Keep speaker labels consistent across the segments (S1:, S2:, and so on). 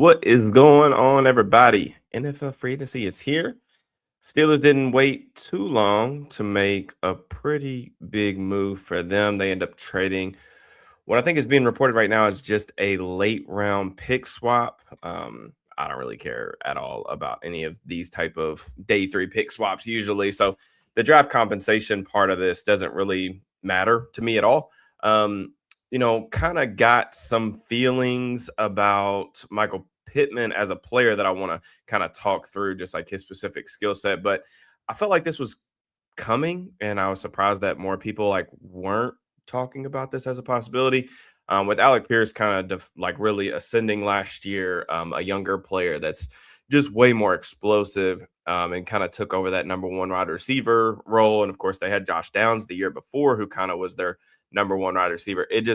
S1: What is going on, everybody? NFL free agency is here. Steelers didn't wait too long to make a pretty big move for them. They end up trading what I think is being reported right now is just a late round pick swap. I don't really care at all about any of these type of day three pick swaps usually. So the draft compensation part of this doesn't really matter to me at all. Kind of got some feelings about Michael Pittman as a player that I want to kind of talk through, just like his specific skill set. But I felt like this was coming, and I was surprised that more people weren't talking about this as a possibility. With Alec Pierce kind of really ascending last year, a younger player that's just way more explosive and kind of took over that number one wide receiver role. And of course, they had Josh Downs the year before, who kind of was their number one wide receiver. It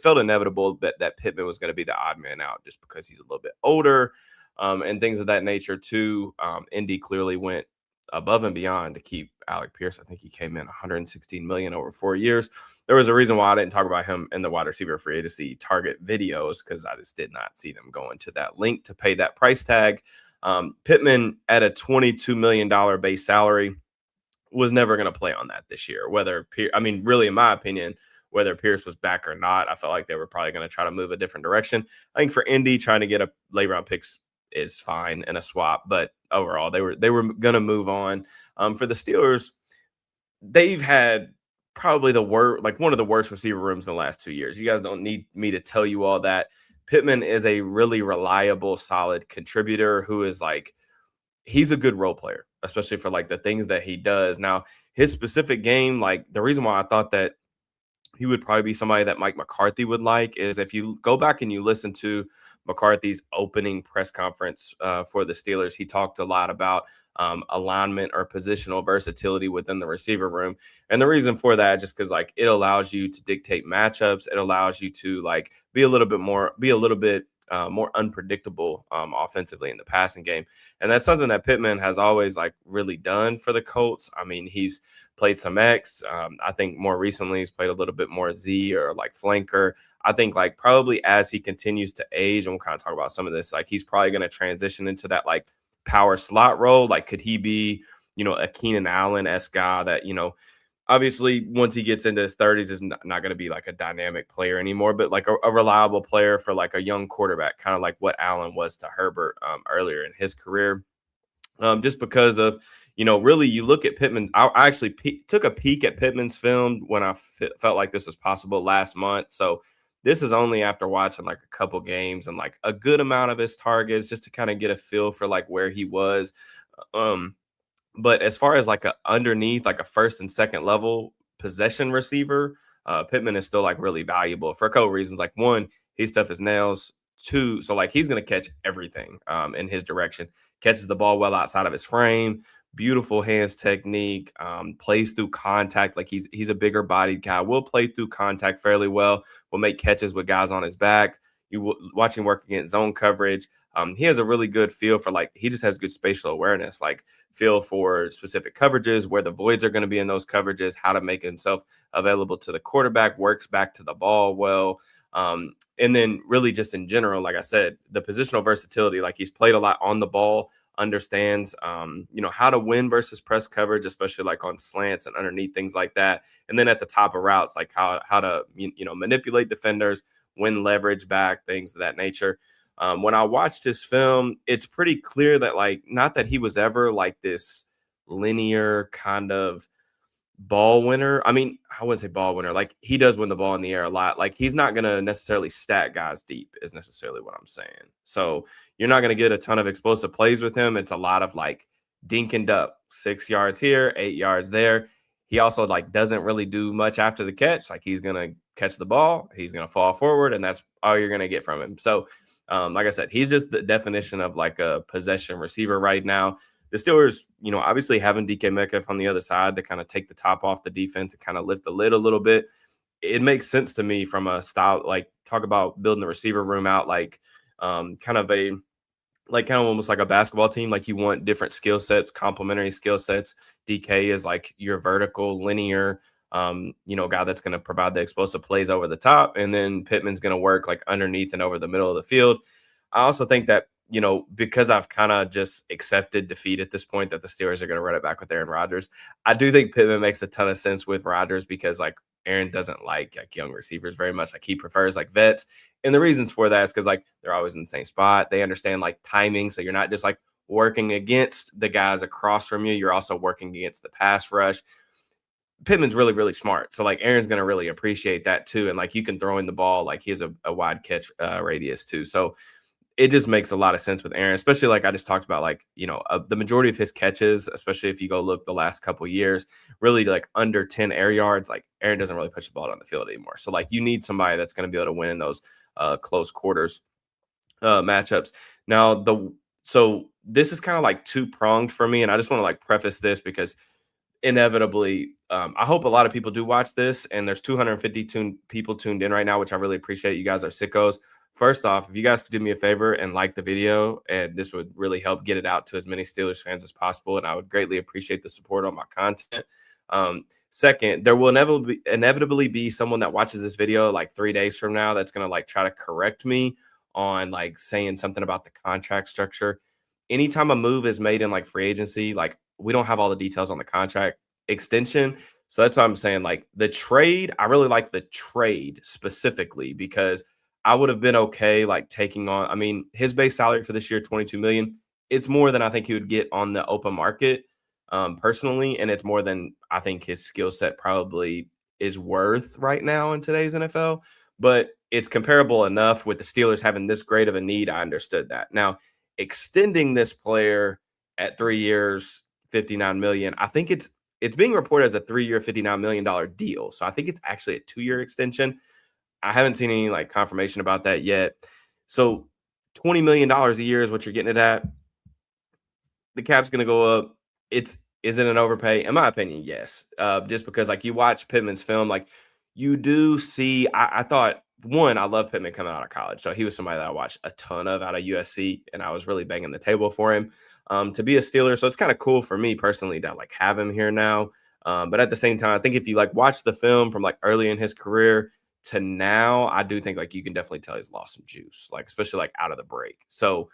S1: felt inevitable that Pittman was going to be the odd man out just because he's a little bit older and things of that nature too. Indy clearly went above and beyond to keep Alec Pierce. I think he came in 116 million over 4 years. There was a reason why I didn't talk about him in the wide receiver free agency target videos, because I just did not see them going to that link to pay that price tag. Pittman at a $22 million base salary was never going to play on that this year. Really, in my opinion, whether Pierce was back or not, I felt like they were probably going to try to move a different direction. I think for Indy, trying to get a late round picks is fine in a swap, but overall they were going to move on. For the Steelers, they've had probably one of the worst receiver rooms in the last 2 years. You guys don't need me to tell you all that. Pittman is a really reliable, solid contributor who is he's a good role player, especially for the things that he does. Now, his specific game, the reason why I thought that he would probably be somebody that Mike McCarthy would like is if you go back and you listen to McCarthy's opening press conference for the Steelers, he talked a lot about alignment or positional versatility within the receiver room. And the reason for that, just because it allows you to dictate matchups. It allows you to be a little bit more unpredictable offensively in the passing game. And that's something that Pittman has always really done for the Colts. I mean, he's played some X. I think more recently he's played a little bit more Z or flanker. I think probably as he continues to age, and we'll kind of talk about some of this, he's probably going to transition into that power slot role. Could he be, a Keenan Allen-esque guy that, obviously once he gets into his 30s is not going to be a dynamic player anymore, but a reliable player for a young quarterback, kind of like what Allen was to Herbert earlier in his career. Just because of, really you look at Pittman. I actually took a peek at Pittman's film when I felt like this was possible last month. So this is only after watching a couple games and a good amount of his targets, just to kind of get a feel for where he was. But as far as a underneath, a first and second level possession receiver, Pittman is still really valuable for a couple reasons. One, he's tough as nails. Two, so he's going to catch everything in his direction. Catches the ball well outside of his frame. Beautiful hands technique. Plays through contact. He's a bigger bodied guy. Will play through contact fairly well. Will make catches with guys on his back. You watch him work against zone coverage. He has a really good feel for he just has good spatial awareness, feel for specific coverages, where the voids are going to be in those coverages, how to make himself available to the quarterback, works back to the ball well. And then really just in general, like I said, the positional versatility, he's played a lot on the ball, understands, how to win versus press coverage, especially on slants and underneath things like that. And then at the top of routes, how to, manipulate defenders, win leverage back, things of that nature. When I watched his film, it's pretty clear that not that he was ever this linear kind of ball winner. I mean, I wouldn't say ball winner. He does win the ball in the air a lot. He's not going to necessarily stack guys deep is necessarily what I'm saying. So you're not going to get a ton of explosive plays with him. It's a lot of dink and duck, 6 yards here, 8 yards there. He also doesn't really do much after the catch. He's going to catch the ball, he's going to fall forward, and that's all you're going to get from him. So like I said, he's just the definition of a possession receiver right now. The Steelers, obviously having DK Metcalf on the other side to kind of take the top off the defense and kind of lift the lid a little bit. It makes sense to me from a style, talk about building the receiver room out, kind of almost like a basketball team. You want different skill sets, complementary skill sets. DK is your vertical, linear, guy that's going to provide the explosive plays over the top. And then Pittman's going to work underneath and over the middle of the field. I also think that because I've kind of just accepted defeat at this point that the Steelers are going to run it back with Aaron Rodgers. I do think Pittman makes a ton of sense with Rodgers because like Aaron doesn't like young receivers very much. Like he prefers like vets. And the reasons for that is because like they're always in the same spot. They understand like timing. So you're not just like working against the guys across from you. You're also working against the pass rush. Pittman's really, really smart. So like Aaron's going to really appreciate that too. And like you can throw in the ball, like he has a wide catch radius too. So it just makes a lot of sense with Aaron, especially like I just talked about, like, the majority of his catches, especially if you go look the last couple of years, really like under 10 air yards, like Aaron doesn't really push the ball down the field anymore. So like you need somebody that's going to be able to win in those close quarters matchups. Now, so this is kind of like two pronged for me. And I just want to like preface this because inevitably, I hope a lot of people do watch this, and there's 250 people tuned in right now, which I really appreciate. You guys are sickos. First off, if you guys could do me a favor and like the video, and this would really help get it out to as many Steelers fans as possible, and I would greatly appreciate the support on my content. Second, there will inevitably be someone that watches this video like 3 days from now that's going to like try to correct me on like saying something about the contract structure. Anytime a move is made in like free agency, like we don't have all the details on the contract extension. So that's why I'm saying like the trade, I really like the trade specifically because I would have been okay like taking on, I mean, his base salary for this year, 22 million. It's more than I think he would get on the open market personally. And it's more than I think his skill set probably is worth right now in today's NFL. But it's comparable enough with the Steelers having this great of a need. I understood that. Now, extending this player at 3 years, 59 million. I think it's being reported as a 3-year, $59 million deal. So I think it's actually a 2-year extension. I haven't seen any like confirmation about that yet. So $20 million a year is what you're getting it at. The cap's going to go up. Is it an overpay? In my opinion, yes. Just because like you watch Pittman's film, like you do see. I thought one, I love Pittman coming out of college, so he was somebody that I watched a ton of out of USC, and I was really banging the table for him to be a Steeler. So it's kind of cool for me personally to like have him here now. But at the same time, I think if you like watch the film from like early in his career to now, I do think like you can definitely tell he's lost some juice, like especially like out of the break. So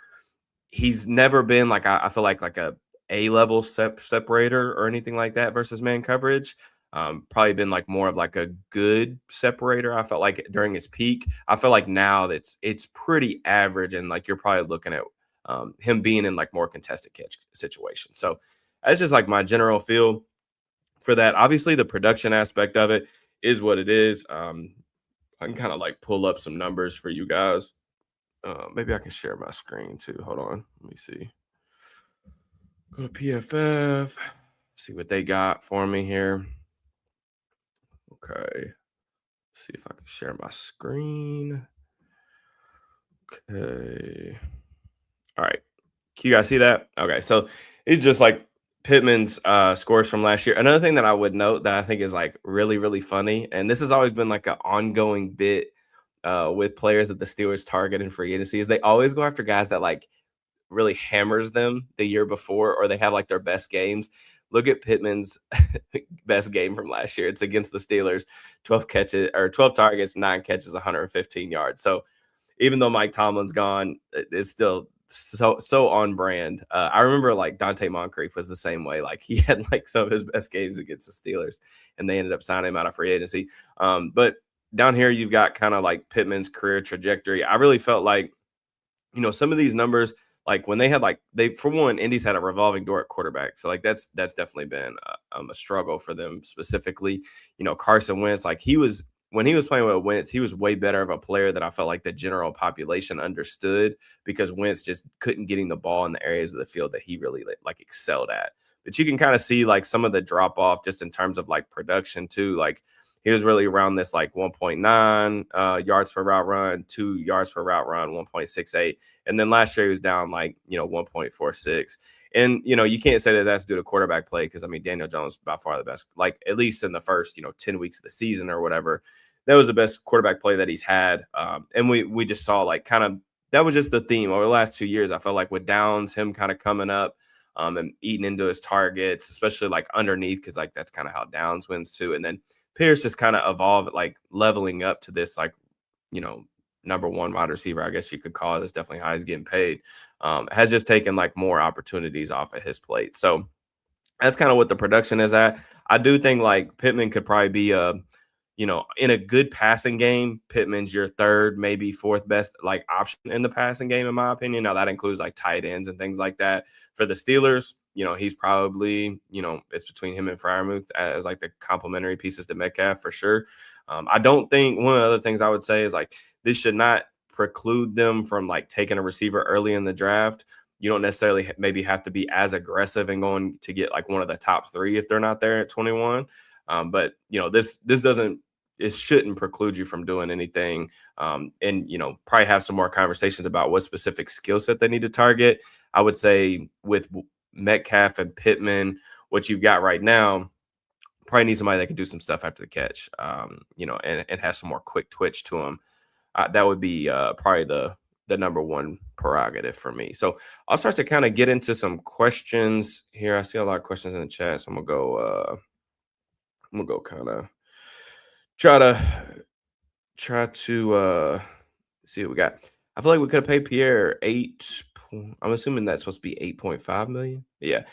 S1: he's never been like I feel like a level separator or anything like that versus man coverage. Probably been like more of like a good separator. I felt like during his peak. I feel like now it's pretty average, and like you're probably looking at him being in like more contested catch situations. So that's just like my general feel for that. Obviously, the production aspect of it is what it is. I can kind of like pull up some numbers for you guys. Maybe I can share my screen too. Hold on. Let me see. Go to PFF. See what they got for me here. Okay. See if I can share my screen. Okay. All right. Can you guys see that? Okay. So it's just like Pittman's scores from last year. Another thing that I would note that I think is like really, really funny, and this has always been like an ongoing bit with players that the Steelers target in free agency, is they always go after guys that like really hammers them the year before, or they have like their best games. Look at Pittman's best game from last year. It's against the Steelers, 12 catches or 12 targets, 9 catches, 115 yards. So even though Mike Tomlin's gone, it's still so on brand. I remember like Dante Moncrief was the same way. Like he had like some of his best games against the Steelers, and they ended up signing him out of free agency. But down here, you've got kind of like Pittman's career trajectory. I really felt like, some of these numbers, like when they had like for one, Indy's had a revolving door at quarterback, so like that's definitely been a struggle for them specifically. Carson Wentz, like when he was playing with Wentz, he was way better of a player than I felt like the general population understood, because Wentz just couldn't getting the ball in the areas of the field that he really like excelled at. But you can kind of see like some of the drop off just in terms of like production too. Like he was really around this like 1.9 yards per route run, 2 yards per route run, 1.68. And then last year he was down like, 1.46. And, you can't say that that's due to quarterback play, because, I mean, Daniel Jones by far the best, like at least in the first, 10 weeks of the season or whatever. That was the best quarterback play that he's had. And we just saw like kind of that was just the theme over the last 2 years. I felt like with Downs, him kind of coming up and eating into his targets, especially like underneath, because like that's kind of how Downs wins too. And then Pierce just kind of evolved, like leveling up to this, like, number one wide receiver, I guess you could call it. That's definitely how he's getting paid. Has just taken like more opportunities off of his plate. So that's kind of what the production is at. I do think like Pittman could probably be in a good passing game, Pittman's your third, maybe fourth best like option in the passing game, in my opinion. Now that includes like tight ends and things like that. For the Steelers, he's probably, it's between him and Fryermuth as like the complementary pieces to Metcalf for sure. I don't think one of the other things I would say is like this should not preclude them from like taking a receiver early in the draft. You don't necessarily maybe have to be as aggressive and going to get like one of the top three if they're not there at 21. But this doesn't, it shouldn't preclude you from doing anything. And probably have some more conversations about what specific skill set they need to target. I would say with Metcalf and Pittman, what you've got right now, probably need somebody that can do some stuff after the catch. And has some more quick twitch to them. That would be probably the number one prerogative for me. So I'll start to kind of get into some questions here. I see a lot of questions in the chat, so I'm gonna go kind of try to see what we got. I feel like we could have paid Pierre I'm assuming that's supposed to be 8.5 million. Yeah.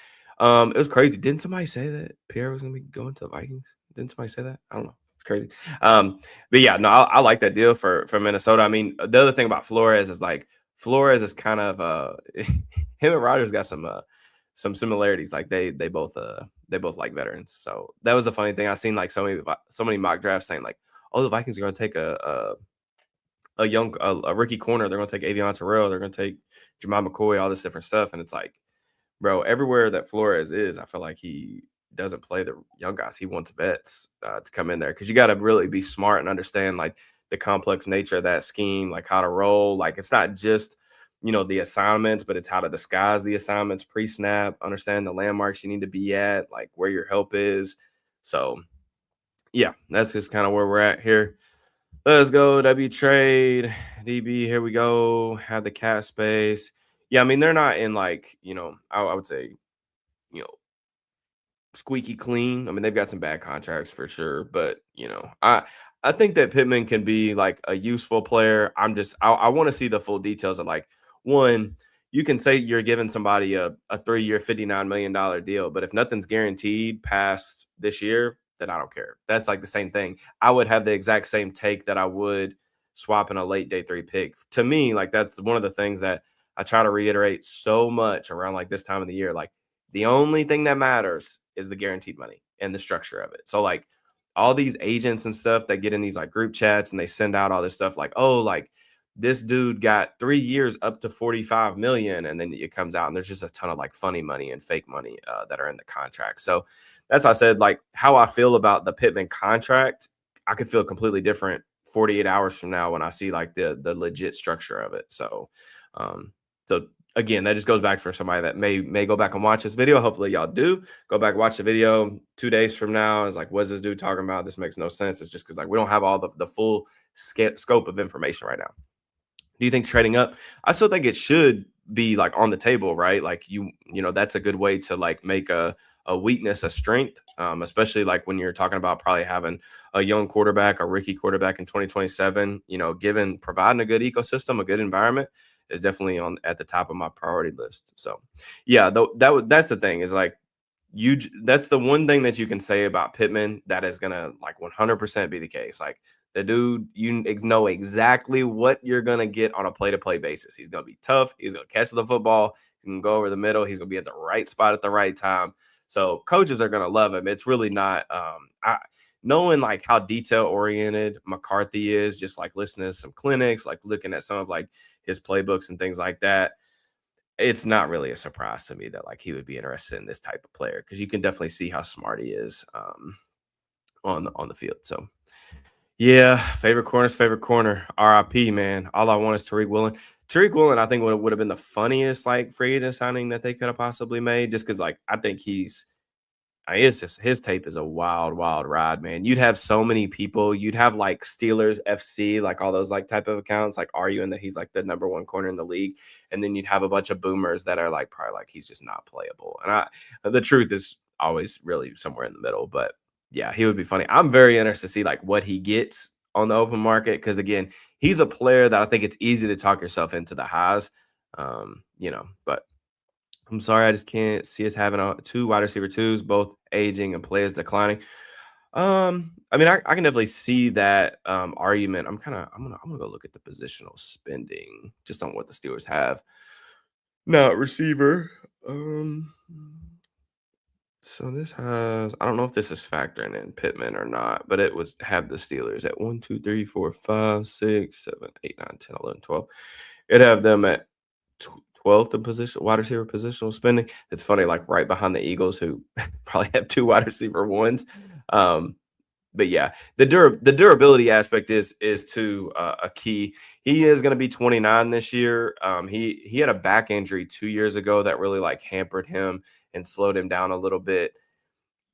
S1: It was crazy. Didn't somebody say that Pierre was gonna be going to the Vikings? Didn't somebody say that? I don't know. It's crazy. But yeah, no, I like that deal for Minnesota. I mean, the other thing about Flores is like Flores is kind of him and Rodgers got some similarities. Like they both like veterans. So that was a funny thing. I seen like so many mock drafts saying like, oh, the Vikings are going to take a rookie corner. They're going to take Avion Terrell. They're going to take Jamal McCoy. All this different stuff. And it's like, bro, everywhere that Flores is, I feel like he doesn't play the young guys. He wants vets to come in there because you got to really be smart and understand like the complex nature of that scheme, like how to roll. Like it's not just the assignments, but it's how to disguise the assignments pre-snap, understand the landmarks you need to be at, like where your help is. So yeah, that's just kind of where we're at here. Let's go. W trade DB. Here we go. Have the cap space. Yeah, I mean they're not in like I would say you know squeaky clean. I mean, they've got some bad contracts for sure, but I think that Pittman can be like a useful player. I want to see the full details of like one. You can say you're giving somebody a 3-year, $59 million deal, but if nothing's guaranteed past this year, then I don't care. That's like the same thing. I would have the exact same take that I would swapping a late day 3 pick. To me, like that's one of the things that I try to reiterate so much around like this time of the year. Like the only thing that matters is the guaranteed money and the structure of it. So like all these agents and stuff that get in these like group chats and they send out all this stuff like, oh, like this dude got 3 years up to 45 million. And then it comes out and there's just a ton of like funny money and fake money that are in the contract. So that's why I said like how I feel about the Pittman contract. I could feel completely different 48 hours from now when I see like the legit structure of it. Um, so again, that just goes back for somebody that may go back and watch this video. Hopefully y'all do go back, watch the video 2 days from now. It's like, what's this dude talking about? This makes no sense. It's just because like we don't have all the full scope of information right now. Do you think trading up? I still think it should be like on the table, right? Like that's a good way to like make a weakness a strength, especially like when you're talking about probably having a young quarterback, a rookie quarterback in 2027. Given providing a good ecosystem, a good environment is definitely on at the top of my priority list. So, yeah, that's the thing is like that's the one thing that you can say about Pittman that is gonna like 100% be the case. Like the dude, you know exactly what you're gonna get on a play-to-play basis. He's gonna be tough. He's gonna catch the football. He's gonna go over the middle. He's gonna be at the right spot at the right time. So coaches are gonna love him. It's really not knowing like how detail oriented McCarthy is, just like listening to some clinics, like looking at some of like his playbooks and things like that. It's not really a surprise to me that like he would be interested in this type of player because you can definitely see how smart he is on the field. So yeah, favorite corner. RIP, man. All I want is Tariq Woolen. Tariq Woolen, I think would have been the funniest like free agent signing that they could have possibly made, just because like I think it's just his tape is a wild, wild ride, man. You'd have so many people. You'd have like Steelers FC, like all those like type of accounts, like arguing that he's like the number one corner in the league, and then you'd have a bunch of boomers that are like probably like he's just not playable. And the truth is always really somewhere in the middle, but yeah, he would be funny. I'm very interested to see like what he gets on the open market because again, he's a player that I think it's easy to talk yourself into the highs. But I'm sorry, I just can't see us having two wide receiver twos, both aging and players declining. I mean, I can definitely see that argument. I'm gonna go look at the positional spending just on what the Steelers have. Now, receiver. Um, so this has, I don't know if this is factoring in Pittman or not, but it was have the Steelers at 1, 2, 3, 4, 5, 6, 7, 8, 9, 10, 11, 12. It have them at 12th in position wide receiver positional spending. It's funny, like right behind the Eagles, who probably have two wide receiver ones. Um, but yeah, the durability aspect is to a key. He is going to be 29 this year. He had a back injury 2 years ago that really like hampered him and slowed him down a little bit.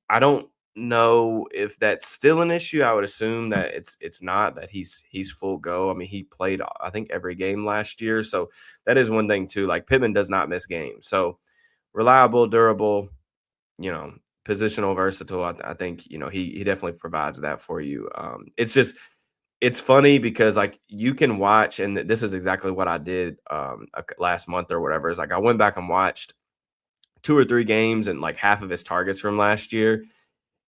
S1: I don't know if that's still an issue. I would assume that it's not, that he's full go. I mean, he played I think every game last year, so that is one thing too. Like Pittman does not miss games, so reliable, durable, you know, positional, versatile. I think he definitely provides that for you. It's funny because like you can watch, and this is exactly what I did last month or whatever. Is like I went back and watched two or three games and like half of his targets from last year.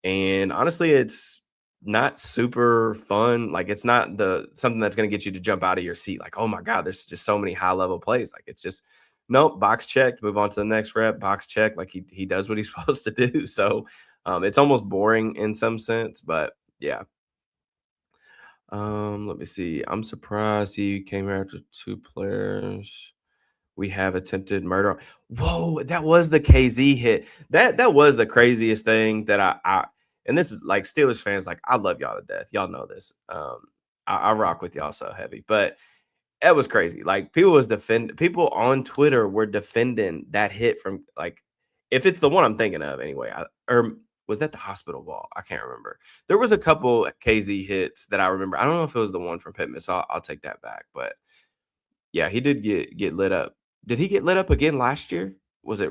S1: And honestly, it's not super fun. Like it's not the something that's going to get you to jump out of your seat. Like, oh my God, there's just so many high level plays. Like it's just nope, box checked, move on to the next rep, box check. Like he does what he's supposed to do. So it's almost boring in some sense, but yeah. Let me see. I'm surprised he came here after two players. We have attempted murder. Whoa, that was the KZ hit. That was the craziest thing that I and this is like Steelers fans, like I love y'all to death. Y'all know this. I rock with y'all so heavy, but that was crazy. Like people on Twitter were defending that hit from like if it's the one I'm thinking of anyway. Or was that the hospital ball? I can't remember. There was a couple KZ hits that I remember. I don't know if it was the one from Pittman, so I'll take that back. But yeah, he did get lit up. Did he get lit up again last year? Was it?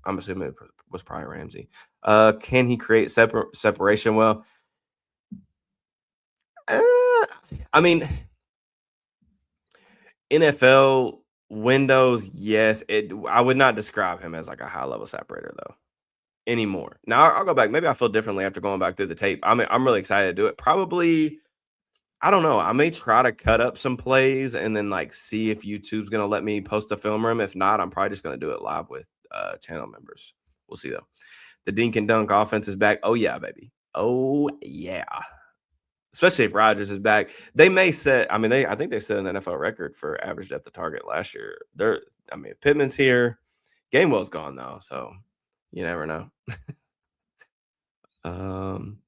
S1: I'm assuming it was probably Ramsay. Can he create separation well? Uh, I mean, NFL windows, yes. I would not describe him as like a high level separator though anymore. Now I'll go back. Maybe I feel differently after going back through the tape. I'm really excited to do it. Probably I don't know. I may try to cut up some plays and then like see if YouTube's gonna let me post a film room. If not, I'm probably just gonna do it live with channel members. We'll see though. The dink and dunk offense is back. Oh yeah, baby. Oh yeah. Especially if Rodgers is back. They may set, I mean, I think they set an NFL record for average depth of target last year. I mean, if Pittman's here, Gainwell's gone though, so you never know. Um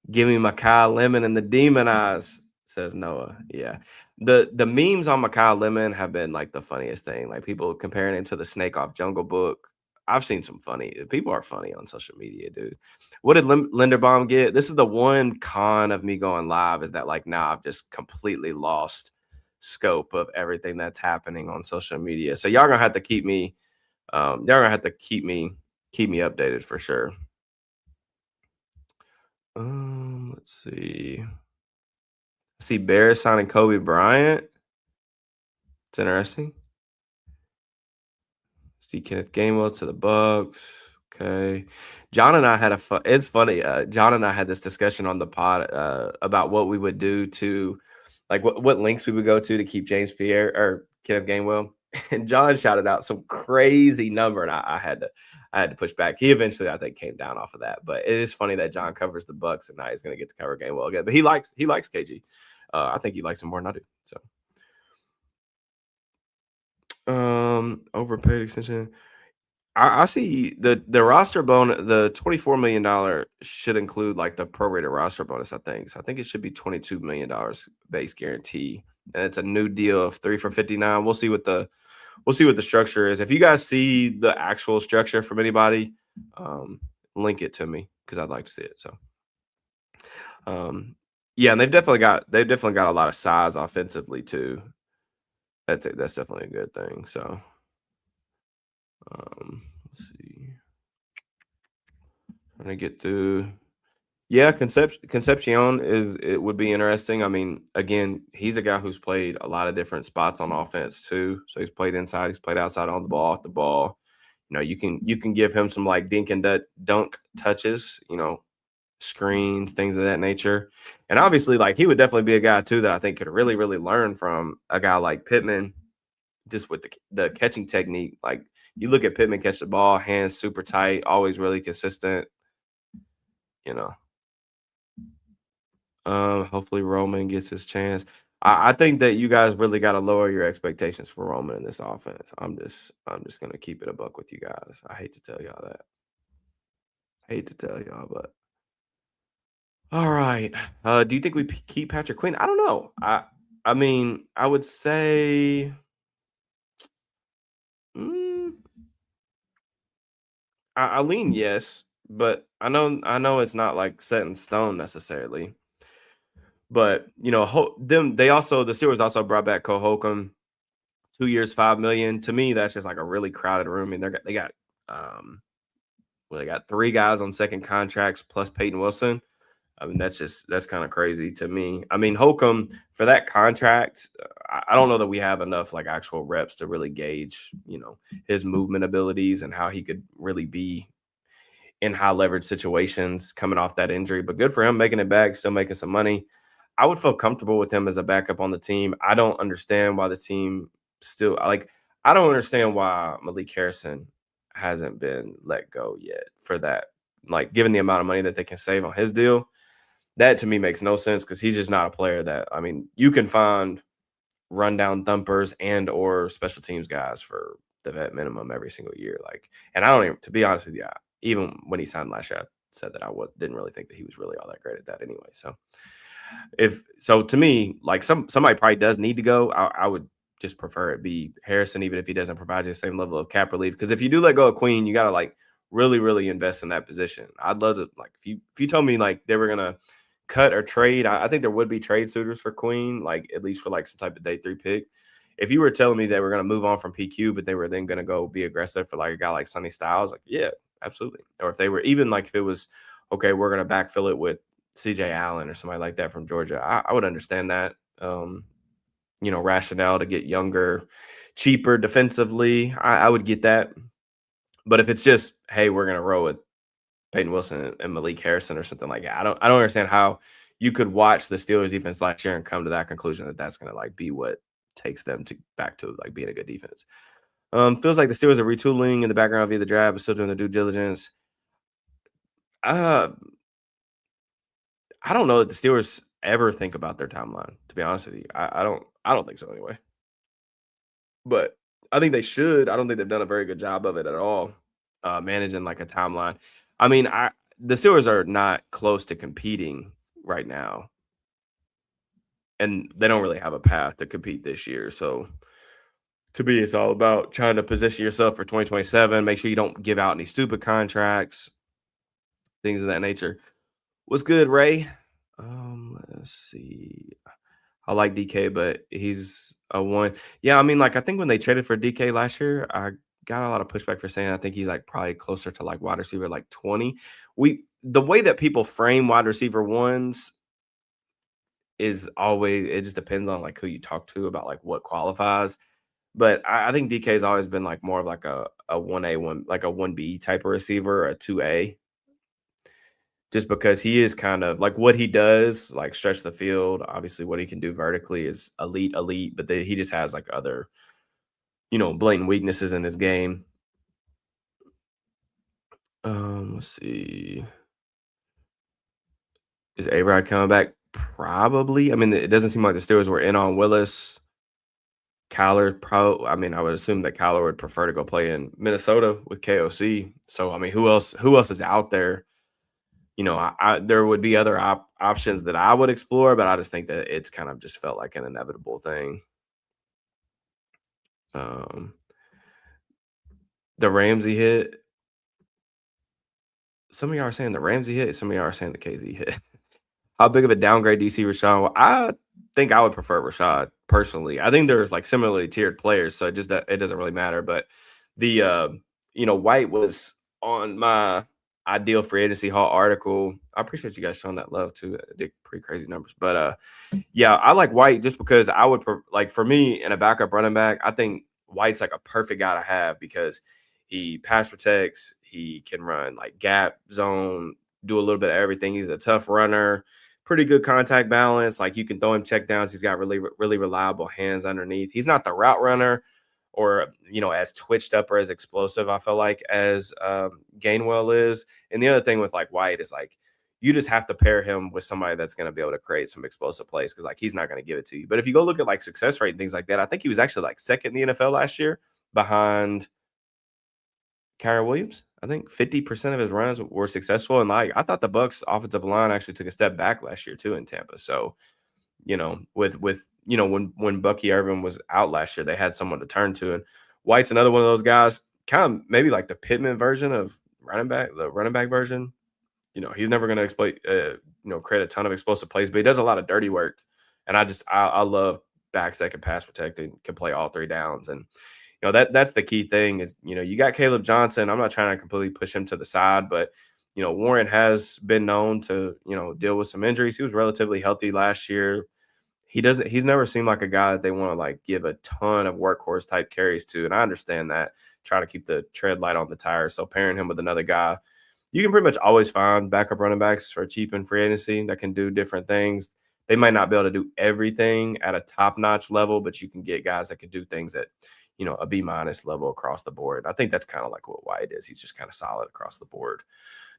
S1: Give me Makai Lemon and the demon eyes, says Noah. Yeah. The memes on Makai Lemon have been like the funniest thing. Like people comparing him to the snake off Jungle Book. I've seen some funny people are funny on social media, dude. What did Linderbaum get? This is the one con of me going live is that like now I've just completely lost scope of everything that's happening on social media. So y'all gonna have to keep me keep me updated for sure. Let's see. I see Bears signing Kobe Bryant. It's interesting. See Kenneth Gainwell to the Bucks. Okay. John and I had a fun. It's funny. John and I had this discussion on the pod about what we would do to, like, what links we would go to keep James Pierre or Kenneth Gainwell. And John shouted out some crazy number, and I had to push back. He eventually, I think, came down off of that. But it is funny that John covers the Bucks, and now he's going to get to cover Gainwell again. But he likes KG. I think he likes him more than I do. So. Overpaid extension. I see the roster bonus, the $24 million should include like the prorated roster bonus. I think so. I think it should be $22 million base guarantee, and it's a new deal of 3 for 59. We'll see what the structure is. If you guys see the actual structure from anybody, link it to me because I'd like to see it. So, yeah, and they've definitely got a lot of size offensively too. That's it. That's definitely a good thing. So. Let's see. Trying to get through. Yeah, Concepcion it would be interesting. I mean, again, he's a guy who's played a lot of different spots on offense too. So he's played inside, he's played outside on the ball, off the ball. You can give him some like dink and dunk touches, screens, things of that nature. And obviously, like he would definitely be a guy too that I think could really, really learn from a guy like Pittman, just with the catching technique. Like you look at Pittman catch the ball, hands super tight, always really consistent. You know, hopefully Roman gets his chance. I think that you guys really got to lower your expectations for Roman in this offense. I'm just gonna keep it a buck with you guys. I hate to tell y'all that. I hate to tell y'all, but all right. Do you think we keep Patrick Queen? I don't know. I mean, I would say mm, I lean yes, but I know it's not like set in stone necessarily. But the Steelers also brought back Cole Holcomb, 2 years, 5 million. To me, that's just like a really crowded room. And um they got three guys on second contracts plus Peyton Wilson. I mean, that's kind of crazy to me. I mean, Holcomb for that contract, I don't know that we have enough like actual reps to really gauge, his movement abilities and how he could really be in high leverage situations coming off that injury. But good for him making it back, still making some money. I would feel comfortable with him as a backup on the team. I don't understand why the team still like. I don't understand why Malik Harrison hasn't been let go yet for that. Like, given the amount of money that they can save on his deal, that to me makes no sense because he's just not a player that I mean, you can find rundown thumpers and or special teams guys for the vet minimum every single year. Like, and I don't even, to be honest with you, even when he signed last year, I said that didn't really think that he was really all that great at that anyway. So if so, to me, like somebody probably does need to go. I would just prefer it be Harrison, even if he doesn't provide you the same level of cap relief. Because if you do let go of Queen, you got to like really, really invest in that position. I'd love to like if you told me like they were gonna cut or trade, I think there would be trade suitors for Queen, like at least for like some type of day 3 pick. If you were telling me they were gonna move on from PQ, but they were then gonna go be aggressive for like a guy like Sonny Styles, like yeah, absolutely. Or if they were even like if it was okay, we're gonna backfill it with CJ Allen or somebody like that from Georgia, I would understand that. Rationale to get younger, cheaper defensively. I would get that. But if it's just, hey, we're gonna roll with Peyton Wilson and Malik Harrison or something like that, I don't understand how you could watch the Steelers defense last year and come to that conclusion that that's gonna like be what takes them to back to like being a good defense. Feels like the Steelers are retooling in the background via the draft, but still doing the due diligence. Uh, I don't know that the Steelers ever think about their timeline. To be honest with you, I don't think so anyway. But I think they should. I don't think they've done a very good job of it at all, managing like a timeline. I mean, the Steelers are not close to competing right now, and they don't really have a path to compete this year. So to me, it's all about trying to position yourself for 2027. Make sure you don't give out any stupid contracts, things of that nature. What's good, Ray? Let's see. I like DK, but he's a one. Yeah, I mean, like I think when they traded for DK last year, I got a lot of pushback for saying I think he's like probably closer to like wide receiver like 20. The way that people frame wide receiver ones is always it just depends on like who you talk to about like what qualifies. But I think DK's always been like more of like a 1A one like a 1B type of receiver, or a 2A, just because he is kind of like what he does, like stretch the field. Obviously, what he can do vertically is elite, elite, but he just has like other, blatant weaknesses in his game. Let's see. Is A-Rod coming back? Probably. I mean, it doesn't seem like the Steelers were in on Willis. Kyler, I mean, I would assume that Kyler would prefer to go play in Minnesota with KOC. So, I mean, who else? Who else is out there? There would be other options that I would explore, but I just think that it's kind of just felt like an inevitable thing. Um, the Ramsey hit. Some of y'all are saying the Ramsey hit. Some of y'all are saying the KZ hit. How big of a downgrade do you see Rashad? Well, I think I would prefer Rashad personally. I think there's like similarly tiered players, so it doesn't really matter. But the White was on my ideal free agency hall article. I appreciate you guys showing that love too. It did pretty crazy numbers, but yeah, I like White just because I would like for me in a backup running back. I think White's like a perfect guy to have because he pass protects, he can run like gap zone, do a little bit of everything. He's a tough runner, pretty good contact balance. Like you can throw him check downs. He's got really reliable hands underneath. He's not the route runner or as twitched up or as explosive I feel like as Gainwell is. And the other thing with like White is like you just have to pair him with somebody that's going to be able to create some explosive plays because like he's not going to give it to you. But if you go look at like success rate and things like that, I think he was actually like second in the NFL last year behind Kyron Williams. I think 50% of his runs were successful. And like I thought the Bucks offensive line actually took a step back last year too in Tampa. So with when Bucky Irvin was out last year, they had someone to turn to, and White's another one of those guys, kind of maybe like the Pittman version of the running back version. He's never going to exploit, create a ton of explosive plays, but he does a lot of dirty work, and I love backs that can pass protect and can play all three downs, and that's the key thing is you got Kaleb Johnson. I'm not trying to completely push him to the side, but Warren has been known to deal with some injuries. He was relatively healthy last year. He's never seemed like a guy that they want to like give a ton of workhorse type carries to. And I understand that, try to keep the tread light on the tires. So pairing him with another guy, you can pretty much always find backup running backs for cheap in free agency that can do different things. They might not be able to do everything at a top notch level, but you can get guys that can do things at, a B- level across the board. I think that's kind of like what White is. He's just kind of solid across the board.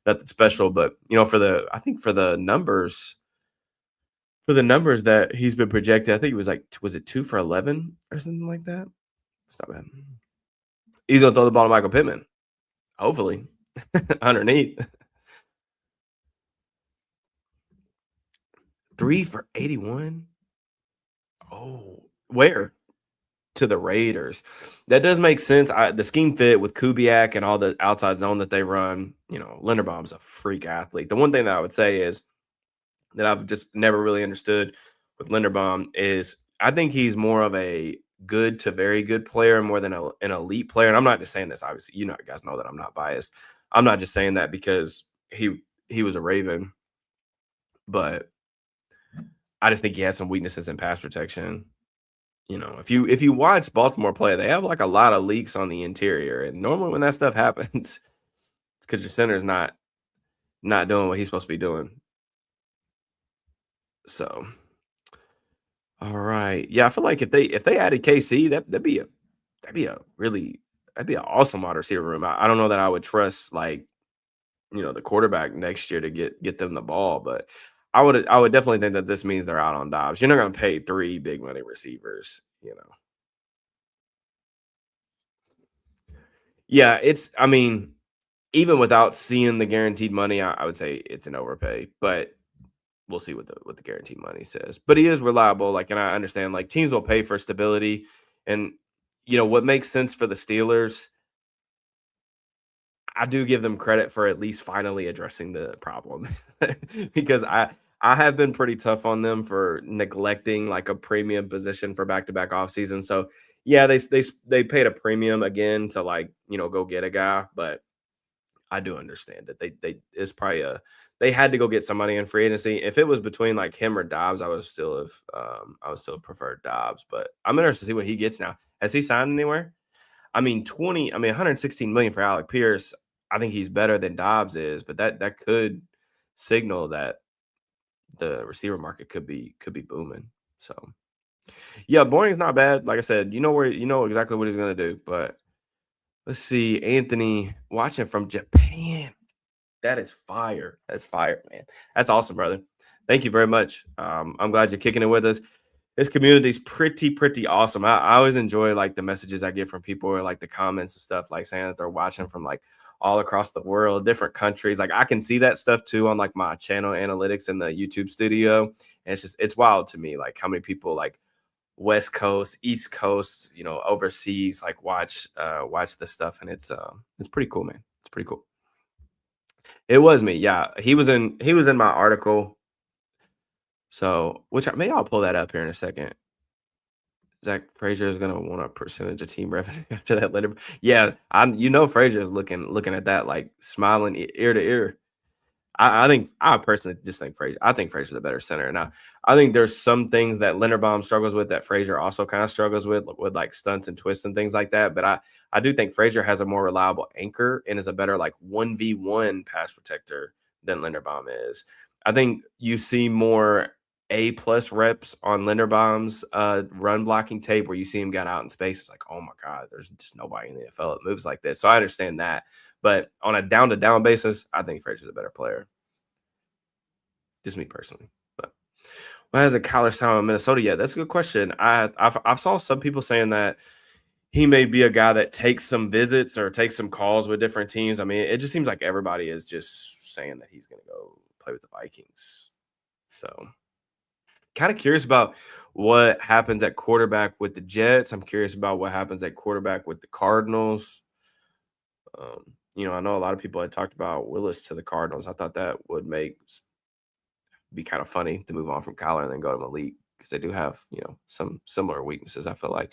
S1: Nothing special, but I think for the numbers that he's been projected, I think it was like, was it 2 for 11 or something like that? It's not bad. He's gonna throw the ball to Michael Pittman, hopefully, underneath. 3 for 81. Oh, where? To the Raiders. That does make sense. The scheme fit with Kubiak and all the outside zone that they run. Linderbaum's a freak athlete. The one thing that I would say is that I've just never really understood with Linderbaum is I think he's more of a good to very good player more than an elite player. And I'm not just saying this, obviously, you guys know that I'm not biased. I'm not just saying that because he was a Raven, but I just think he has some weaknesses in pass protection. If you watch Baltimore play, they have like a lot of leaks on the interior. And normally when that stuff happens, it's because your center is not doing what he's supposed to be doing. So all right. Yeah, I feel like if they added KC, that'd be an awesome wide receiver room. I don't know that I would trust like the quarterback next year to get them the ball, but I would definitely think that this means they're out on Dobbs. You're not going to pay 3 big money receivers. Yeah, I mean, even without seeing the guaranteed money, I would say it's an overpay, but we'll see what the guaranteed money says. But he is reliable, like, and I understand like teams will pay for stability, and what makes sense for the Steelers. I do give them credit for at least finally addressing the problem because I have been pretty tough on them for neglecting like a premium position for back-to-back off season. So yeah, they paid a premium again to like go get a guy, but I do understand it. They it's probably they had to go get somebody in free agency. If it was between like him or Dobbs, I would still have preferred Dobbs. But I'm interested to see what he gets now. Has he signed anywhere? I mean, 116 million for Alec Pierce. I think he's better than Dobbs is, but that could signal that the receiver market could be booming. So yeah, Boring's not bad. Like I said, you know exactly what he's gonna do. But let's see, Anthony watching from Japan. That is fire. That's fire, man. That's awesome, brother. Thank you very much. I'm glad you're kicking it with us. This community is pretty awesome. I always enjoy like the messages I get from people or like the comments and stuff, like saying that they're watching from like all across the world, different countries. Like I can see that stuff too on like my channel analytics in the YouTube studio. And it's wild to me, like how many people like West Coast, East Coast, overseas, like watch this stuff. And it's pretty cool, man. It's pretty cool. It was me. Yeah. He was in my article. So, which maybe I'll pull that up here in a second. Zach Frazier is gonna want a percentage of team revenue after that letter. Yeah, Frazier is looking at that like smiling ear to ear. I think I personally just think Frazier. I think Frazier's a better center. Now, I think there's some things that Linderbaum struggles with that Frazier also kind of struggles with like stunts and twists and things like that. But I do think Frazier has a more reliable anchor and is a better like 1v1 pass protector than Linderbaum is. I think you see more A+ reps on Linderbaum's run blocking tape where you see him get out in space. It's like, oh my God, there's just nobody in the NFL that moves like this. So I understand that. But on a down to down basis, I think Frazier's a better player. Just me personally. But when has a college time in Minnesota yet? That's a good question. I've saw some people saying that he may be a guy that takes some visits or takes some calls with different teams. I mean, it just seems like everybody is just saying that he's going to go play with the Vikings. So, kind of curious about what happens at quarterback with the Jets. I'm curious about what happens at quarterback with the Cardinals. I know a lot of people had talked about Willis to the Cardinals. I thought that would be kind of funny to move on from Kyler and then go to Malik because they do have, some similar weaknesses, I feel like.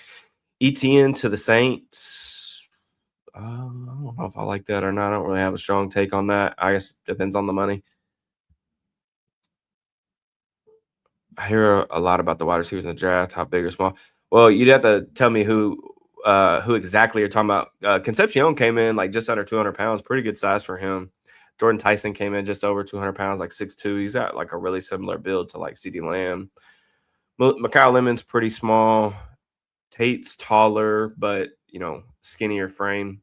S1: ETN to the Saints. I don't know if I like that or not. I don't really have a strong take on that. I guess it depends on the money. I hear a lot about the wide receivers in the draft, how big or small. Well, you'd have to tell me who exactly you're talking about. Concepcion came in like just under 200 pounds, pretty good size for him. Jordan Tyson came in just over 200 pounds, like 6'2". He's got like a really similar build to like CeeDee Lamb. Mikhail Lemon's pretty small. Tate's taller, but skinnier frame.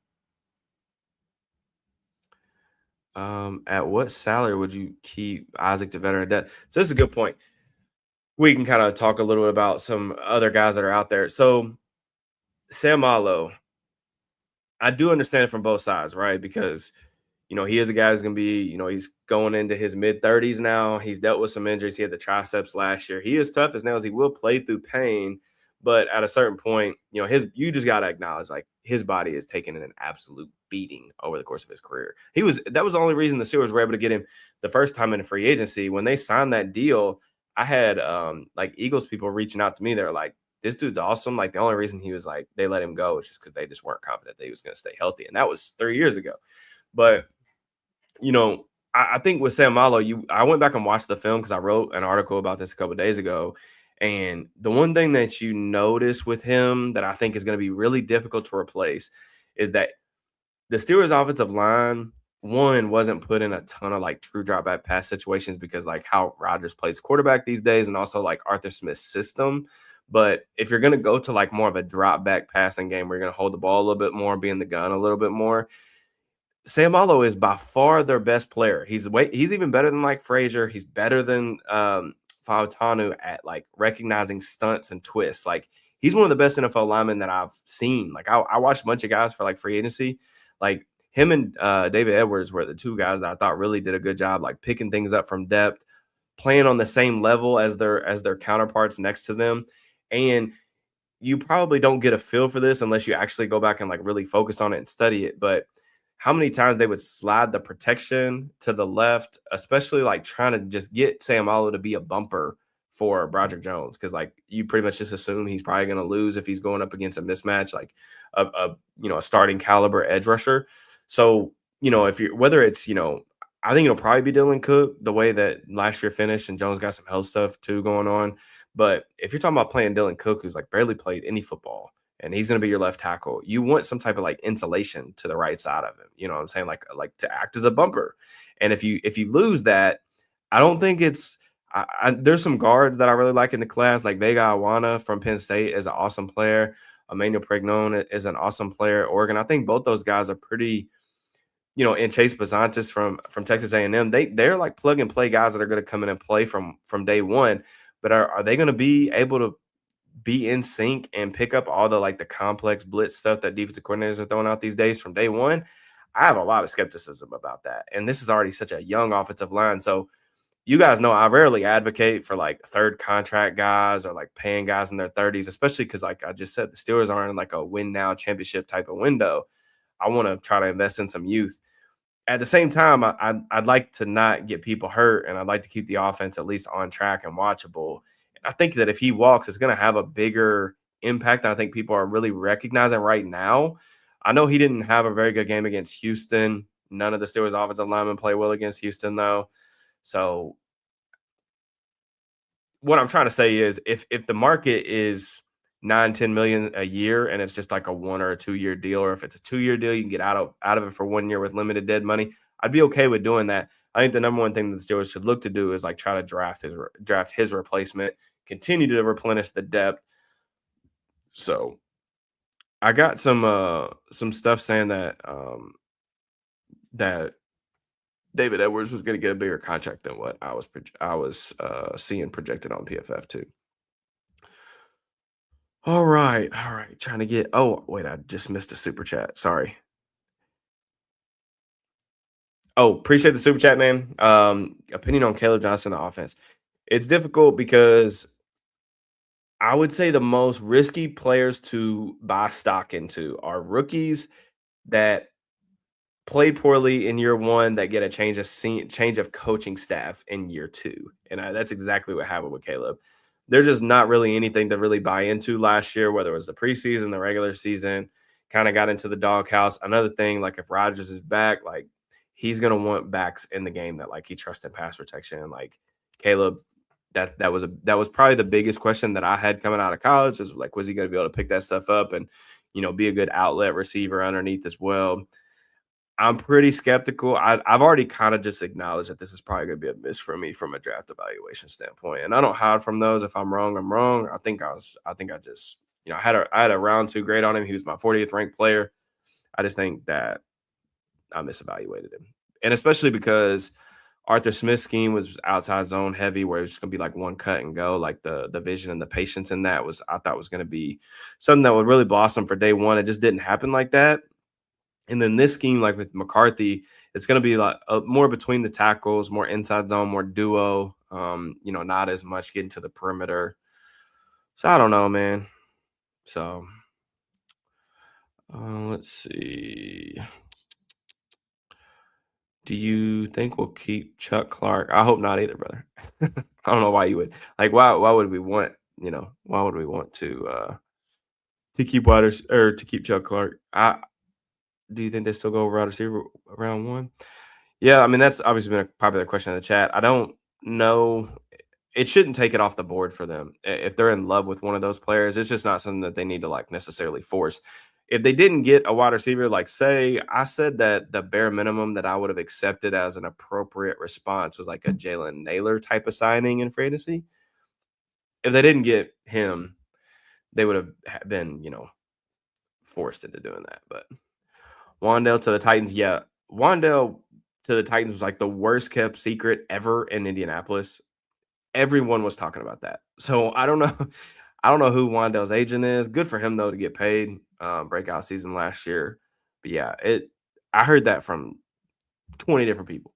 S1: At what salary would you keep Isaac to veteran debt? So this is a good point. We can kind of talk a little bit about some other guys that are out there. So Sam Allo, I do understand it from both sides, right? Because he is a guy who's going to be, he's going into his mid 30s now. He's dealt with some injuries. He had the triceps last year. He is tough as nails. He will play through pain, but at a certain point, you just got to acknowledge like his body is taking an absolute beating over the course of his career. That was the only reason the Steelers were able to get him the first time in a free agency. When they signed that deal, I had like Eagles people reaching out to me. They're like, this dude's awesome. Like the only reason he was like, they let him go was just because they just weren't confident that he was going to stay healthy. And that was 3 years ago. But I think with Sam Malo, I went back and watched the film because I wrote an article about this a couple of days ago. And the one thing that you notice with him that I think is going to be really difficult to replace is that the Steelers offensive line, one, wasn't put in a ton of like true drop back pass situations because like how Rodgers plays quarterback these days and also like Arthur Smith's system. But if you're going to go to like more of a drop back passing game where you're going to hold the ball a little bit more, be in the gun a little bit more, Sam Allo is by far their best player. He's even better than like Frazier. He's better than Fautanu at like recognizing stunts and twists. Like he's one of the best NFL linemen that I've seen. Like I watched a bunch of guys for like free agency. Like him and David Edwards were the two guys that I thought really did a good job, like picking things up from depth, playing on the same level as their counterparts next to them. And you probably don't get a feel for this unless you actually go back and like really focus on it and study it. But how many times they would slide the protection to the left, especially like trying to just get Sam Allo to be a bumper for Broderick Jones. Cause like you pretty much just assume he's probably going to lose if he's going up against a mismatch, like a starting caliber edge rusher. So, if you're, whether it's, I think it'll probably be Dylan Cook the way that last year finished and Jones got some health stuff too going on. But if you're talking about playing Dylan Cook, who's like barely played any football, and he's going to be your left tackle, you want some type of like insulation to the right side of him. You know what I'm saying? Like to act as a bumper. And if you lose that, I don't think it's there's some guards that I really like in the class, like Vega Awana from Penn State is an awesome player. Emmanuel Pregnon is an awesome player at Oregon. I think both those guys are pretty, and Chase Bazantis from Texas A&M, they're like plug and play guys that are going to come in and play from day one. But are they going to be able to be in sync and pick up all the like the complex blitz stuff that defensive coordinators are throwing out these days from day one? I have a lot of skepticism about that. And this is already such a young offensive line. So you guys know I rarely advocate for like third contract guys or like paying guys in their 30s, especially because like I just said, the Steelers aren't in like a win now championship type of window. I want to try to invest in some youth. At the same time, I'd like to not get people hurt, and I'd like to keep the offense at least on track and watchable. I think that if he walks, it's going to have a bigger impact that I think people are really recognizing right now. I know he didn't have a very good game against Houston. None of the Steelers offensive linemen play well against Houston, though. So what I'm trying to say is if the market is 9-10 million a year and it's just like a 1 or 2 year deal, or if it's a 2 year deal, you can get out of it for 1 year with limited dead money. I'd be okay with doing that. I think the number one thing that the Steelers should look to do is like try to draft his replacement, continue to replenish the depth. So I got some stuff saying that David Edwards was going to get a bigger contract than what I was seeing projected on PFF too. All right, all right. Trying to get. Oh wait, I just missed a super chat. Sorry. Oh, appreciate the super chat, man. Opinion on Kaleb Johnson the offense. It's difficult because I would say the most risky players to buy stock into are rookies that play poorly in year one that get a change of coaching staff in year two, and that's exactly what happened with Kaleb. There's just not really anything to really buy into last year, whether it was the preseason, the regular season. Kind of got into the doghouse. Another thing, like if Rodgers is back, like he's gonna want backs in the game that like he trusts in pass protection. And like Kaleb, that was probably the biggest question that I had coming out of college is like, was he gonna be able to pick that stuff up and be a good outlet receiver underneath as well? I'm pretty skeptical. I've already kind of just acknowledged that this is probably going to be a miss for me from a draft evaluation standpoint, and I don't hide from those. If I'm wrong, I'm wrong. I just, I had a round two grade on him. He was my 40th ranked player. I just think that I misevaluated him, and especially because Arthur Smith's scheme was outside zone heavy, where it's going to be like one cut and go. Like the vision and the patience in that I thought was going to be something that would really blossom for day one. It just didn't happen like that. And then this scheme, like with McCarthy, it's going to be like more between the tackles, more inside zone, more duo. Not as much getting to the perimeter. So I don't know, man. So let's see. Do you think we'll keep Chuck Clark? I hope not either, brother. I don't know why you would like. Why would we want? Why would we want to keep Waters or to keep Chuck Clark? Do you think they still go wide receiver round one? Yeah, I mean, that's obviously been a popular question in the chat. I don't know. It shouldn't take it off the board for them. If they're in love with one of those players, it's just not something that they need to like necessarily force. If they didn't get a wide receiver, like say I said that the bare minimum that I would have accepted as an appropriate response was like a Jalen Naylor type of signing in free agency. If they didn't get him, they would have been, forced into doing that. But Wandale to the Titans, yeah. Wandale to the Titans was like the worst kept secret ever in Indianapolis. Everyone was talking about that. So I don't know. I don't know who Wandale's agent is. Good for him though to get paid. Breakout season last year. But yeah, I heard that from 20 different people.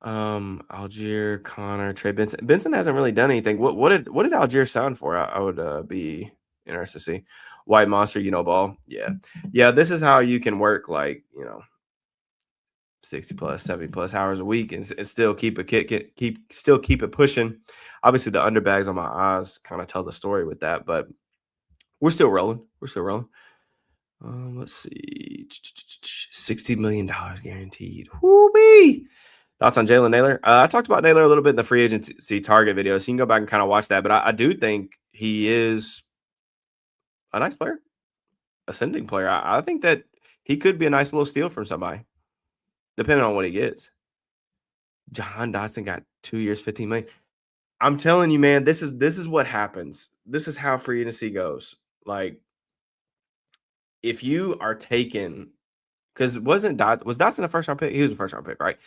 S1: Algier, Connor, Trey Benson. Benson hasn't really done anything. What did Algier sign for? I would be interested to see. White Monster, ball. Yeah. Yeah, this is how you can work like, 60 plus, 70 plus hours a week and still keep it pushing. Obviously, the underbags on my eyes kind of tell the story with that, but we're still rolling. Let's see. $60 million guaranteed. Whoo-wee. Thoughts on Jalen Naylor? I talked about Naylor a little bit in the free agency target video, so you can go back and kind of watch that. But I do think he is a nice player, ascending player. I think that he could be a nice little steal from somebody, depending on what he gets. John Dotson got 2 years, 15 million. I'm telling you, man, this is what happens. This is how free agency goes. Like, if you are taken, because was Dotson a first round pick? He was a first round pick, right?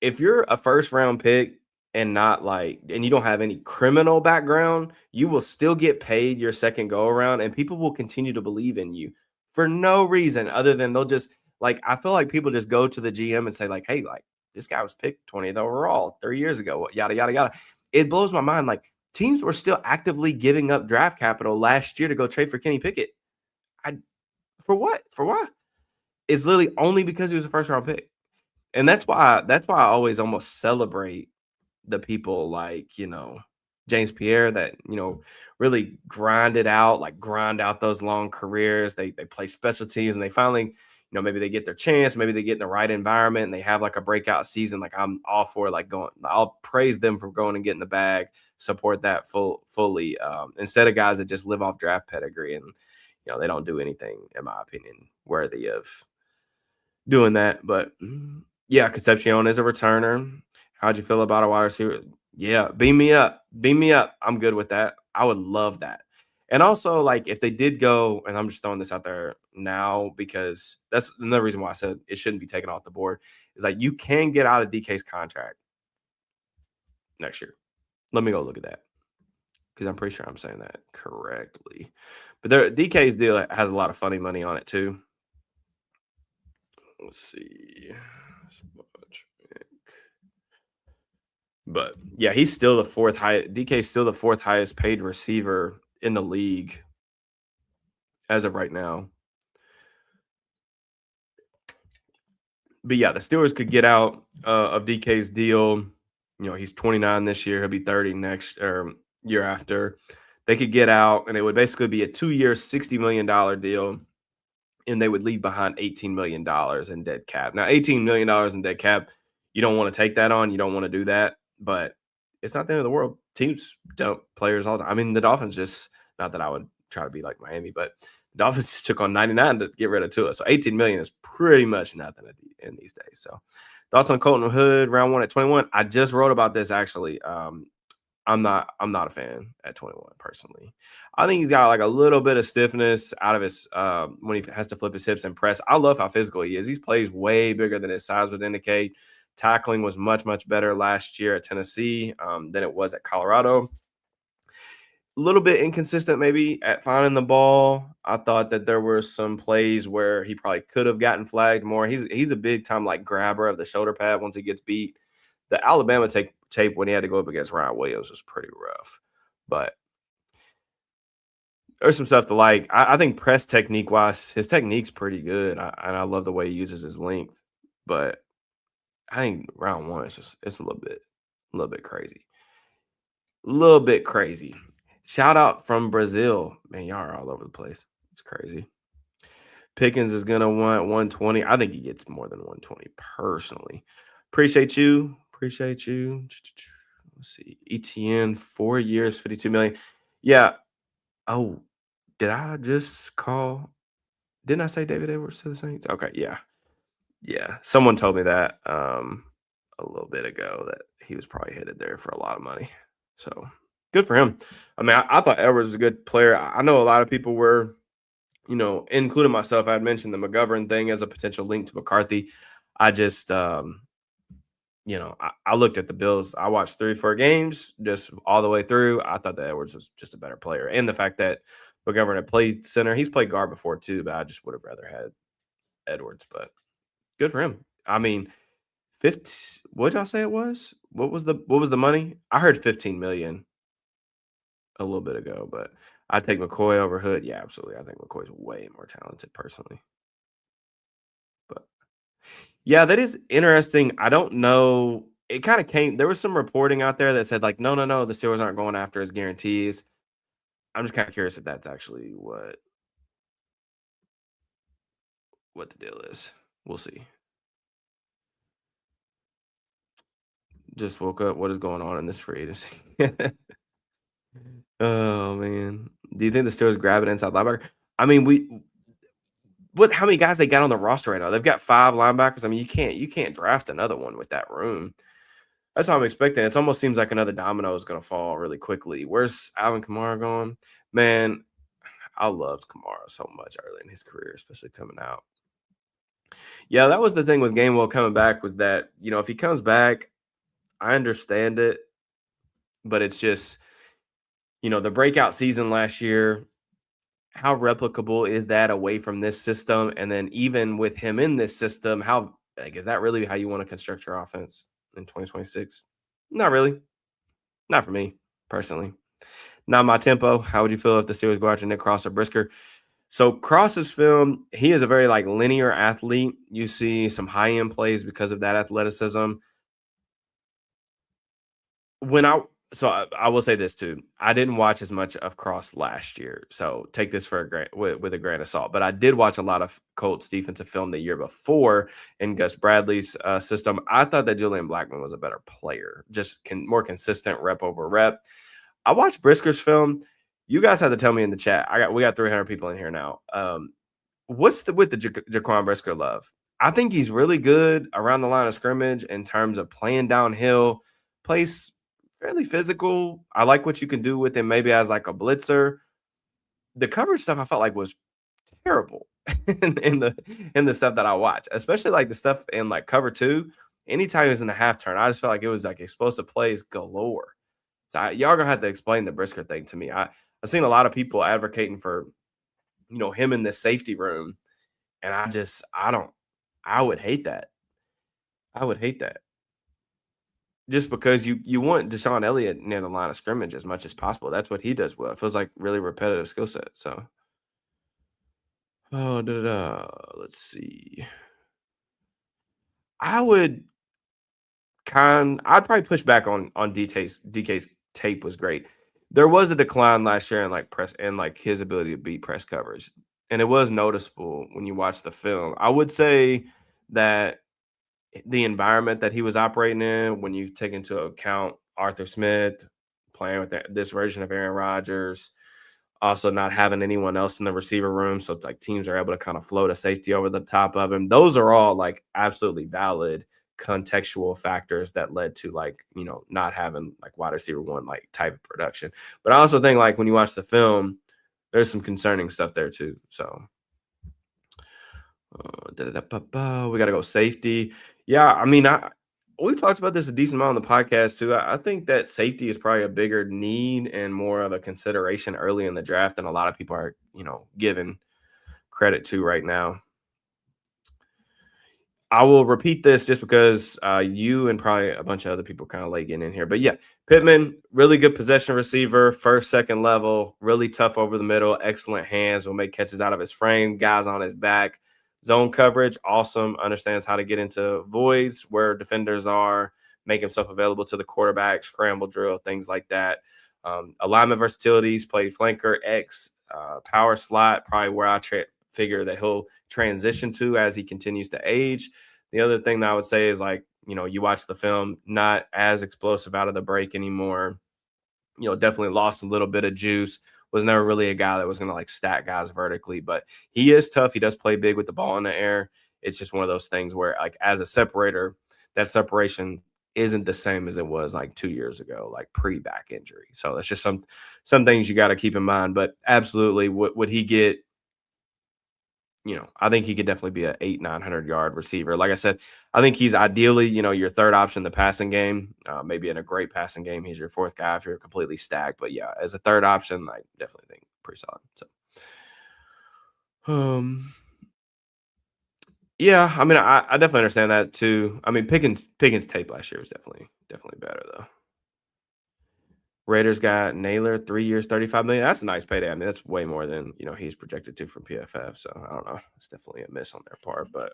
S1: If you're a first round pick and you don't have any criminal background, you will still get paid your second go around, and people will continue to believe in you for no reason other than they'll just like. I feel like people just go to the GM and say like, "Hey, like this guy was picked 20th overall 3 years ago." Yada yada yada. It blows my mind. Like teams were still actively giving up draft capital last year to go trade for Kenny Pickett. For what? For why? It's literally only because he was a first round pick. And that's why I always almost celebrate the people like, James Pierre that, really grind out those long careers. They play special teams and they finally, maybe they get their chance, maybe they get in the right environment and they have like a breakout season. Like I'm all for like going, I'll praise them for going and getting the bag, support that fully, instead of guys that just live off draft pedigree and, they don't do anything, in my opinion, worthy of doing that. But yeah, Concepcion is a returner. How'd you feel about a wide receiver? Yeah, beam me up. Beam me up. I'm good with that. I would love that. And also, like, if they did go, and I'm just throwing this out there now because that's another reason why I said it shouldn't be taken off the board, is like you can get out of DK's contract next year. Let me go look at that because I'm pretty sure I'm saying that correctly. But DK's deal has a lot of funny money on it too. Let's see. But yeah, he's still the fourth highest. DK's still the fourth highest paid receiver in the league as of right now. But yeah, the Steelers could get out of DK's deal. He's 29 this year. He'll be 30 next year after. They could get out, and it would basically be a 2-year, $60 million deal, and they would leave behind $18 million in dead cap. Now, $18 million in dead cap, you don't want to take that on. You don't want to do that, but it's not the end of the world. Teams dump players all the time. I mean, the Dolphins just, not that I would try to be like Miami, but the Dolphins just took on 99 to get rid of Tua. So 18 million is pretty much nothing at the end these days. So thoughts on Colton Hood, round 1 at 21? I just wrote about this actually. I'm not a fan at 21 personally. I think he's got like a little bit of stiffness out of his when he has to flip his hips and press. I love how physical he is. He plays way bigger than his size would indicate. Tackling was much, much better last year at Tennessee than it was at Colorado. A little bit inconsistent maybe at finding the ball. I thought that there were some plays where he probably could have gotten flagged more. He's a big time like grabber of the shoulder pad once he gets beat. The Alabama tape when he had to go up against Ryan Williams was pretty rough. But there's some stuff to like. I think press technique wise, his technique's pretty good. And I love the way he uses his length. But I think round 1 it's a little bit crazy. A little bit crazy. Shout out from Brazil. Man, y'all are all over the place. It's crazy. Pickens is gonna want 120. I think he gets more than 120 personally. Appreciate you. Let's see. ETN, 4 years, 52 million. Yeah. Oh, did I just call? Didn't I say David Edwards to the Saints? Okay, yeah. Yeah. Someone told me that a little bit ago that he was probably headed there for a lot of money. So good for him. I mean, I thought Edwards was a good player. I know a lot of people were, including myself, I had mentioned the McGovern thing as a potential link to McCarthy. I just, I looked at the Bills. I watched 3 or 4 games just all the way through. I thought that Edwards was just a better player. And the fact that McGovern had played center, he's played guard before too, but I just would have rather had Edwards. But good for him. I mean, 50, what y'all say it was? What was the money? I heard 15 million a little bit ago, but I take McCoy over Hood. Yeah, absolutely. I think McCoy's way more talented personally. But yeah, that is interesting. I don't know. It kind of there was some reporting out there that said like, no, the Steelers aren't going after his guarantees. I'm just kind of curious if that's actually what the deal is. We'll see. Just woke up. What is going on in this free agency? Oh man. Do you think the Steelers grab it inside linebacker? I mean, how many guys they got on the roster right now? They've got 5 linebackers. I mean, you can't draft another one with that room. That's what I'm expecting. It almost seems like another domino is going to fall really quickly. Where's Alvin Kamara going? Man, I loved Kamara so much early in his career, especially coming out. Yeah, that was the thing with Gainwell coming back was that, if he comes back, I understand it, but it's just, the breakout season last year, how replicable is that away from this system? And then even with him in this system, how is that really how you want to construct your offense in 2026? Not really. Not for me personally. Not my tempo. How would you feel if the Steelers go after Nick Cross or Brisker? So Cross's film, he is a very linear athlete. You see some high end plays because of that athleticism. So I will say this too. I didn't watch as much of Cross last year, so take this for a with a grain of salt. But I did watch a lot of Colts defensive film the year before in Gus Bradley's system. I thought that Julian Blackman was a better player, just more consistent rep over rep. I watched Brisker's film. You guys have to tell me in the chat. We got 300 people in here now. What's with the Jaquan Brisker love? I think he's really good around the line of scrimmage in terms of playing downhill, plays fairly physical. I like what you can do with him maybe as like a blitzer. The coverage stuff I felt like was terrible in the stuff that I watch, especially like the stuff in like cover two. Anytime he was in the half turn, I just felt like it was like explosive plays galore. So y'all gonna have to explain the Brisker thing to me. I've seen a lot of people advocating for him in the safety room, and I would hate that. I would hate that. Just because you want Deshaun Elliott near the line of scrimmage as much as possible. That's what he does well. It feels like really repetitive skill set. So, let's see. I would I'd probably push back on DK's tape was great. There was a decline last year in like press and like his ability to beat press coverage, and it was noticeable when you watch the film. I would say that the environment that he was operating in, when you take into account Arthur Smith playing with this version of Aaron Rodgers, also not having anyone else in the receiver room, so it's like teams are able to kind of float a safety over the top of him. Those are all like absolutely valid contextual factors that led to like not having like wide receiver one like type of production. But I also think like when you watch the film, there's some concerning stuff there too. So we got to go safety. Yeah, I mean, we talked about this a decent amount on the podcast too. I think that safety is probably a bigger need and more of a consideration early in the draft than a lot of people are, giving credit to right now. I will repeat this just because you and probably a bunch of other people kind of late getting in here. But yeah, Pittman, really good possession receiver, first, second level, really tough over the middle, excellent hands, will make catches out of his frame, guys on his back. Zone coverage, awesome, understands how to get into voids where defenders are, make himself available to the quarterback, scramble drill, things like that. Alignment versatility, he's played flanker, X, power slot, probably where I figure that he'll transition to as he continues to age. The other thing that I would say is like, you watch the film, not as explosive out of the break anymore. Definitely lost a little bit of juice. Was never really a guy that was going to like stack guys vertically, but he is tough. He does play big with the ball in the air. It's just one of those things where like as a separator, that separation isn't the same as it was like 2 years ago, like pre-back injury. So that's just some things you got to keep in mind. But absolutely, would he get? I think he could definitely be an 900 yard receiver. Like I said, I think he's ideally, your third option in the passing game. Maybe in a great passing game, he's your fourth guy if you're completely stacked. But yeah, as a third option, I definitely think pretty solid. So, yeah, I mean, I definitely understand that too. I mean, Pickens tape last year was definitely better though. Raiders got Naylor 3 years, 35 million. That's a nice payday. I mean, that's way more than he's projected to from PFF. So I don't know. It's definitely a miss on their part, but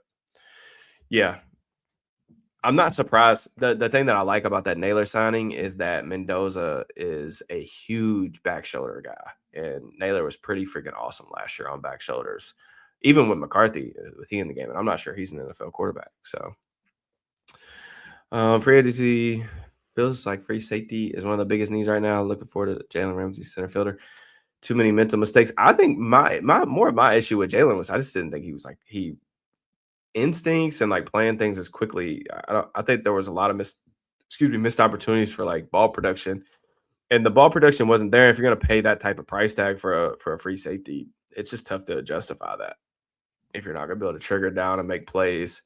S1: yeah, I'm not surprised. The thing that I like about that Naylor signing is that Mendoza is a huge back shoulder guy, and Naylor was pretty freaking awesome last year on back shoulders, even with McCarthy with he in the game. And I'm not sure he's an NFL quarterback. So free agency feels like free safety is one of the biggest needs right now. Looking forward to Jalen Ramsay, center fielder. Too many mental mistakes. I think my more of my issue with Jalen was I just didn't think he was like he instincts and like playing things as quickly. I think there was a lot of missed opportunities for like ball production, and the ball production wasn't there. If you're going to pay that type of price tag for a free safety, it's just tough to justify that if you're not going to be able to trigger down and make plays.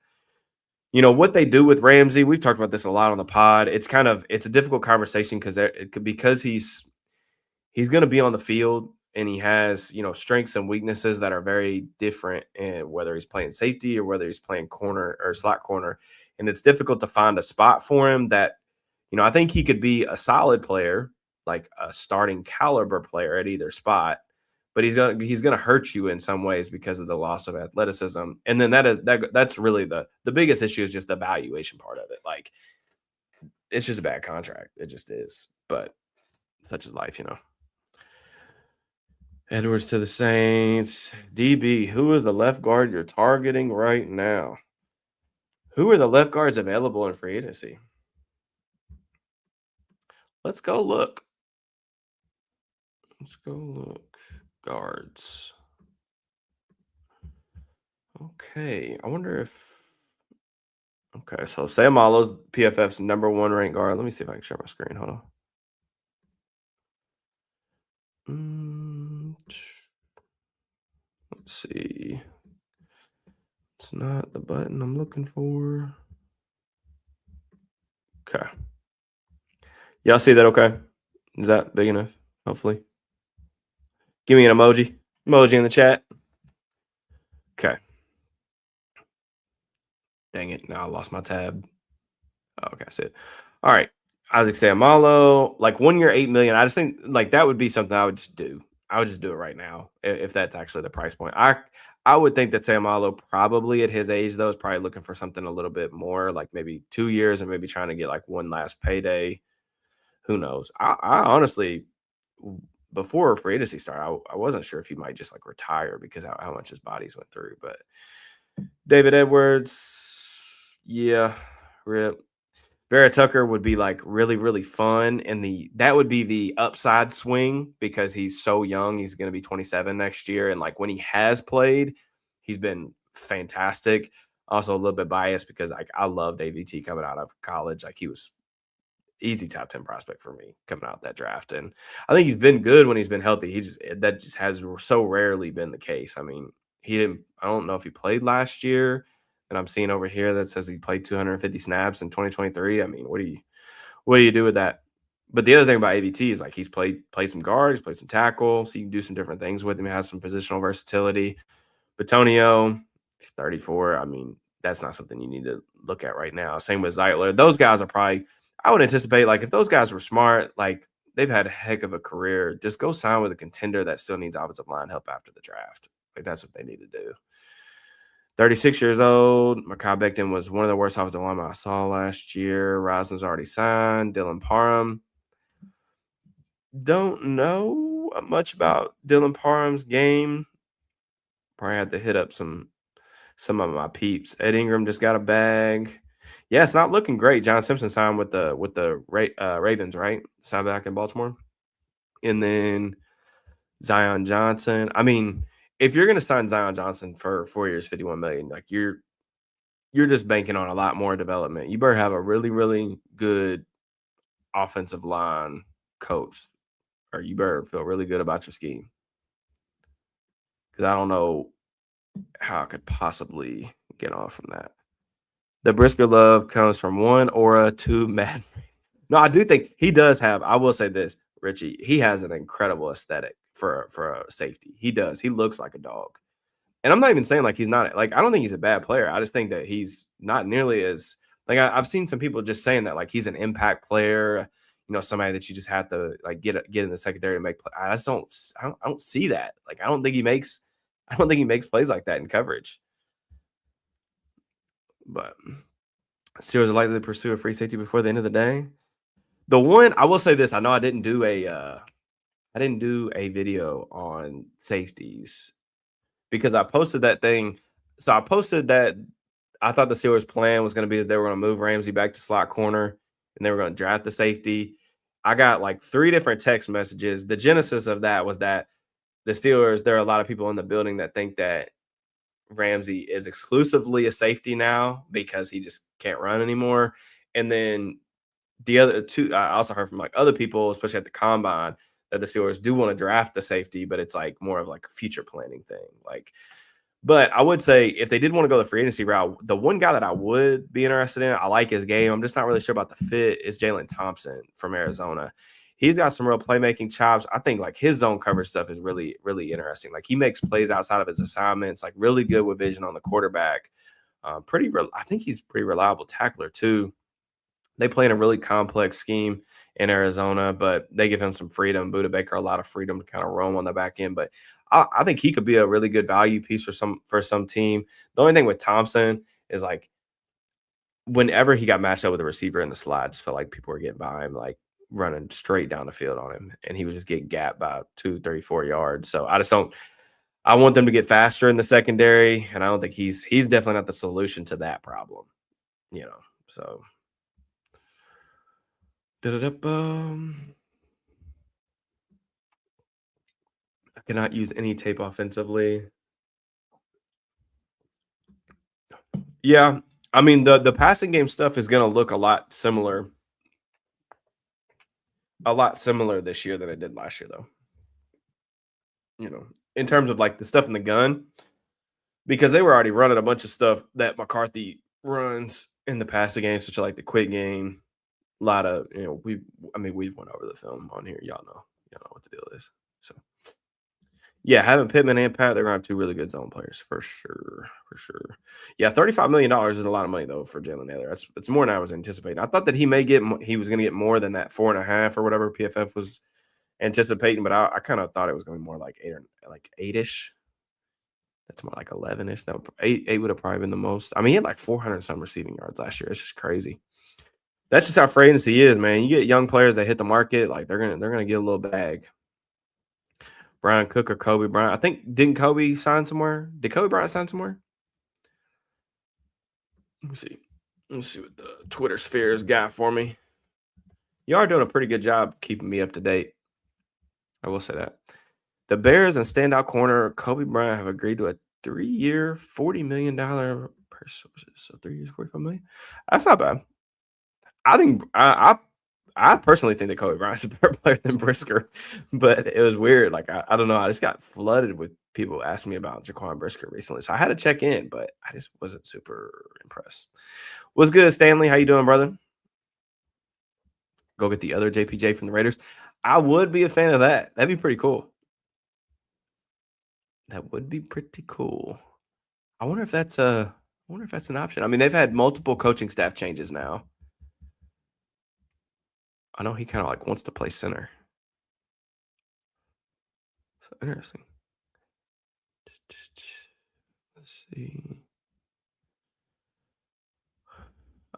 S1: What they do with Ramsey, we've talked about this a lot on the pod. It's a difficult conversation because he's going to be on the field and he has, strengths and weaknesses that are very different, and whether he's playing safety or whether he's playing corner or slot corner. And it's difficult to find a spot for him that, I think he could be a solid player, like a starting caliber player at either spot, but he's going to hurt you in some ways because of the loss of athleticism. And then that's really the biggest issue is just the valuation part of it. Like, it's just a bad contract. It just is. But such is life, you know. Edwards to the Saints. DB, who is the left guard you're targeting right now? Who are the left guards available in free agency? Let's go look. Let's go look. Guards. Okay. I wonder if. Okay. So Sam Malo's PFF's #1 ranked guard. Let me see if I can share my screen. Hold on. Let's see. It's not the button I'm looking for. Okay. Y'all see that okay? Is that big enough? Hopefully. Give me an emoji. Emoji in the chat. Okay. Dang it. Now I lost my tab. Oh, okay, I see it. All right. Isaac Seumalo, like 1 year, $8 million. I just think like that would be something I would just do. I would just do it right now if that's actually the price point. I would think that Seumalo probably at his age though is probably looking for something a little bit more, like maybe 2 years and maybe trying to get like one last payday. Who knows? I honestly, before free agency started, I wasn't sure if he might just like retire because how much his bodies went through. But David Edwards, yeah, rip. Vera Tucker would be like really, really fun. And that would be the upside swing because he's so young. He's going to be 27 next year. And like when he has played, he's been fantastic. Also a little bit biased because like I loved AVT coming out of college. Like he was easy top 10 prospect for me coming out that draft. And I think he's been good when he's been healthy. That just has so rarely been the case. I mean, I don't know if he played last year. And I'm seeing over here that says he played 250 snaps in 2023. I mean, what do you do with that? But the other thing about AVT is like he's played some guard, he's played some tackle, so you can do some different things with him. He has some positional versatility. Batonio, he's 34. I mean, that's not something you need to look at right now. Same with Zeitler. Those guys are probably, I would anticipate, like, if those guys were smart, like, they've had a heck of a career. Just go sign with a contender that still needs offensive line help after the draft. Like, that's what they need to do. 36 years old. Mekhi Becton was one of the worst offensive linemen I saw last year. Roslyn's already signed. Dylan Parham. Don't know much about Dylan Parham's game. Probably had to hit up some of my peeps. Ed Ingram just got a bag. Yeah, it's not looking great. John Simpson signed with the Ravens, right? Signed back in Baltimore. And then Zion Johnson. I mean, if you're going to sign Zion Johnson for 4 years, $51 million, like you're just banking on a lot more development. You better have a really, really good offensive line coach, or you better feel really good about your scheme. Because I don't know how I could possibly get off from that. The Brisker love comes from one aura to mad. No, I do think he does have. I will say this, Richie. He has an incredible aesthetic for a safety. He does. He looks like a dog. And I'm not even saying like he's not. Like I don't think he's a bad player. I just think that he's not nearly as like I've seen some people just saying that like he's an impact player. You know, somebody that you just have to like get in the secondary and make. I just don't. I don't see that. Like I don't think he makes. I don't think he makes plays like that in coverage. But Steelers are likely to pursue a free safety before the end of the day. The one I will say this, I know I didn't do a video on safeties because I posted that thing. So I posted that I thought the Steelers' plan was going to be that they were going to move Ramsay back to slot corner and they were going to draft the safety. I got like 3 different text messages. The genesis of that was that the Steelers, there are a lot of people in the building that think that Ramsay is exclusively a safety now because he just can't run anymore. And then the other 2, I also heard from like other people, especially at the combine, that the Steelers do want to draft the safety, but it's like more of like a future planning thing. Like, but I would say if they did want to go the free agency route, the one guy that I would be interested in, I like his game. I'm just not really sure about the fit, is Jalen Thompson from Arizona. He's got some real playmaking chops. I think like his zone coverage stuff is really, really interesting. Like he makes plays outside of his assignments, like really good with vision on the quarterback. I think he's a pretty reliable tackler too. They play in a really complex scheme in Arizona, but they give him some freedom. Budda Baker a lot of freedom to kind of roam on the back end. But I think he could be a really good value piece for some team. The only thing with Thompson is like whenever he got matched up with a receiver in the slot, I just felt like people were getting by him. Like running straight down the field on him, and he was just getting gapped by 2, 3, 4 yards. So I just don't. I want them to get faster in the secondary, and I don't think he's definitely not the solution to that problem. So. I cannot use any tape offensively. Yeah, I mean the passing game stuff is going to look a lot similar this year than it did last year, though. In terms of like the stuff in the gun, because they were already running a bunch of stuff that McCarthy runs in the passing game, such as like the quick game. A lot of we've went over the film on here. Y'all know what the deal is. So yeah, having Pittman and Pat, they're gonna have two really good zone players for sure. For sure. Yeah, $35 million is a lot of money though for Jalen Naylor. It's more than I was anticipating. I thought that he was gonna get more than that 4.5 or whatever PFF was anticipating, but I kind of thought it was gonna be more like 8-ish. That's more like 11-ish. That would, eight would have probably been the most. I mean, he had like 400 some receiving yards last year. It's just crazy. That's just how free agency is, man. You get young players that hit the market, like they're gonna get a little bag. Brian Cook or Kobe Bryant. I think didn't Kobe sign somewhere? Did Kobe Bryant sign somewhere? Let me see. Let's see what the Twitter spheres got for me. You are doing a pretty good job keeping me up to date. I will say that. The Bears and standout corner Kobe Bryant have agreed to a 3-year, $40 million per sources. So 3 years, $45 million. That's not bad. I think I personally think that Kobe Bryant's a better player than Brisker, but it was weird. Like I don't know. I just got flooded with people asking me about Jaquan Brisker recently, so I had to check in, but I just wasn't super impressed. What's good, Stanley? How you doing, brother? Go get the other JPJ from the Raiders. I would be a fan of that. That'd be pretty cool. That would be pretty cool. I wonder if that's an option. I mean, they've had multiple coaching staff changes now. I know he kind of like wants to play center. So interesting. Let's see.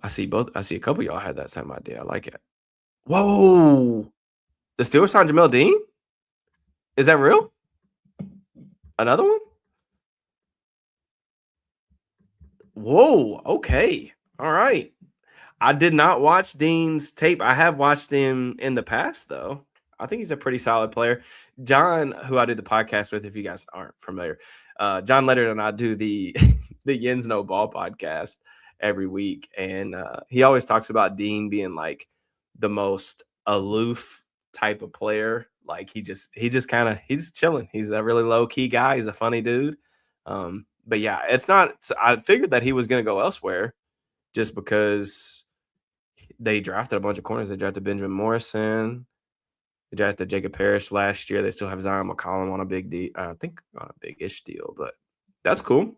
S1: I see a couple of y'all had that same idea. I like it. Whoa! The Steelers signed Jamel Dean? Is that real? Another one? Whoa! Okay. All right. I did not watch Dean's tape. I have watched him in the past, though. I think he's a pretty solid player. John, who I did the podcast with, if you guys aren't familiar, John Leonard and I do the the Yins Know Ball podcast every week, and he always talks about Dean being like the most aloof type of player. Like he's chilling. He's a really low key guy. He's a funny dude. But yeah, it's not. So I figured that he was going to go elsewhere just because they drafted a bunch of corners. They drafted Benjamin Morrison. They drafted Jacob Parrish last year. They still have Zion McCollum on a big deal. I think on a big-ish deal, but that's cool.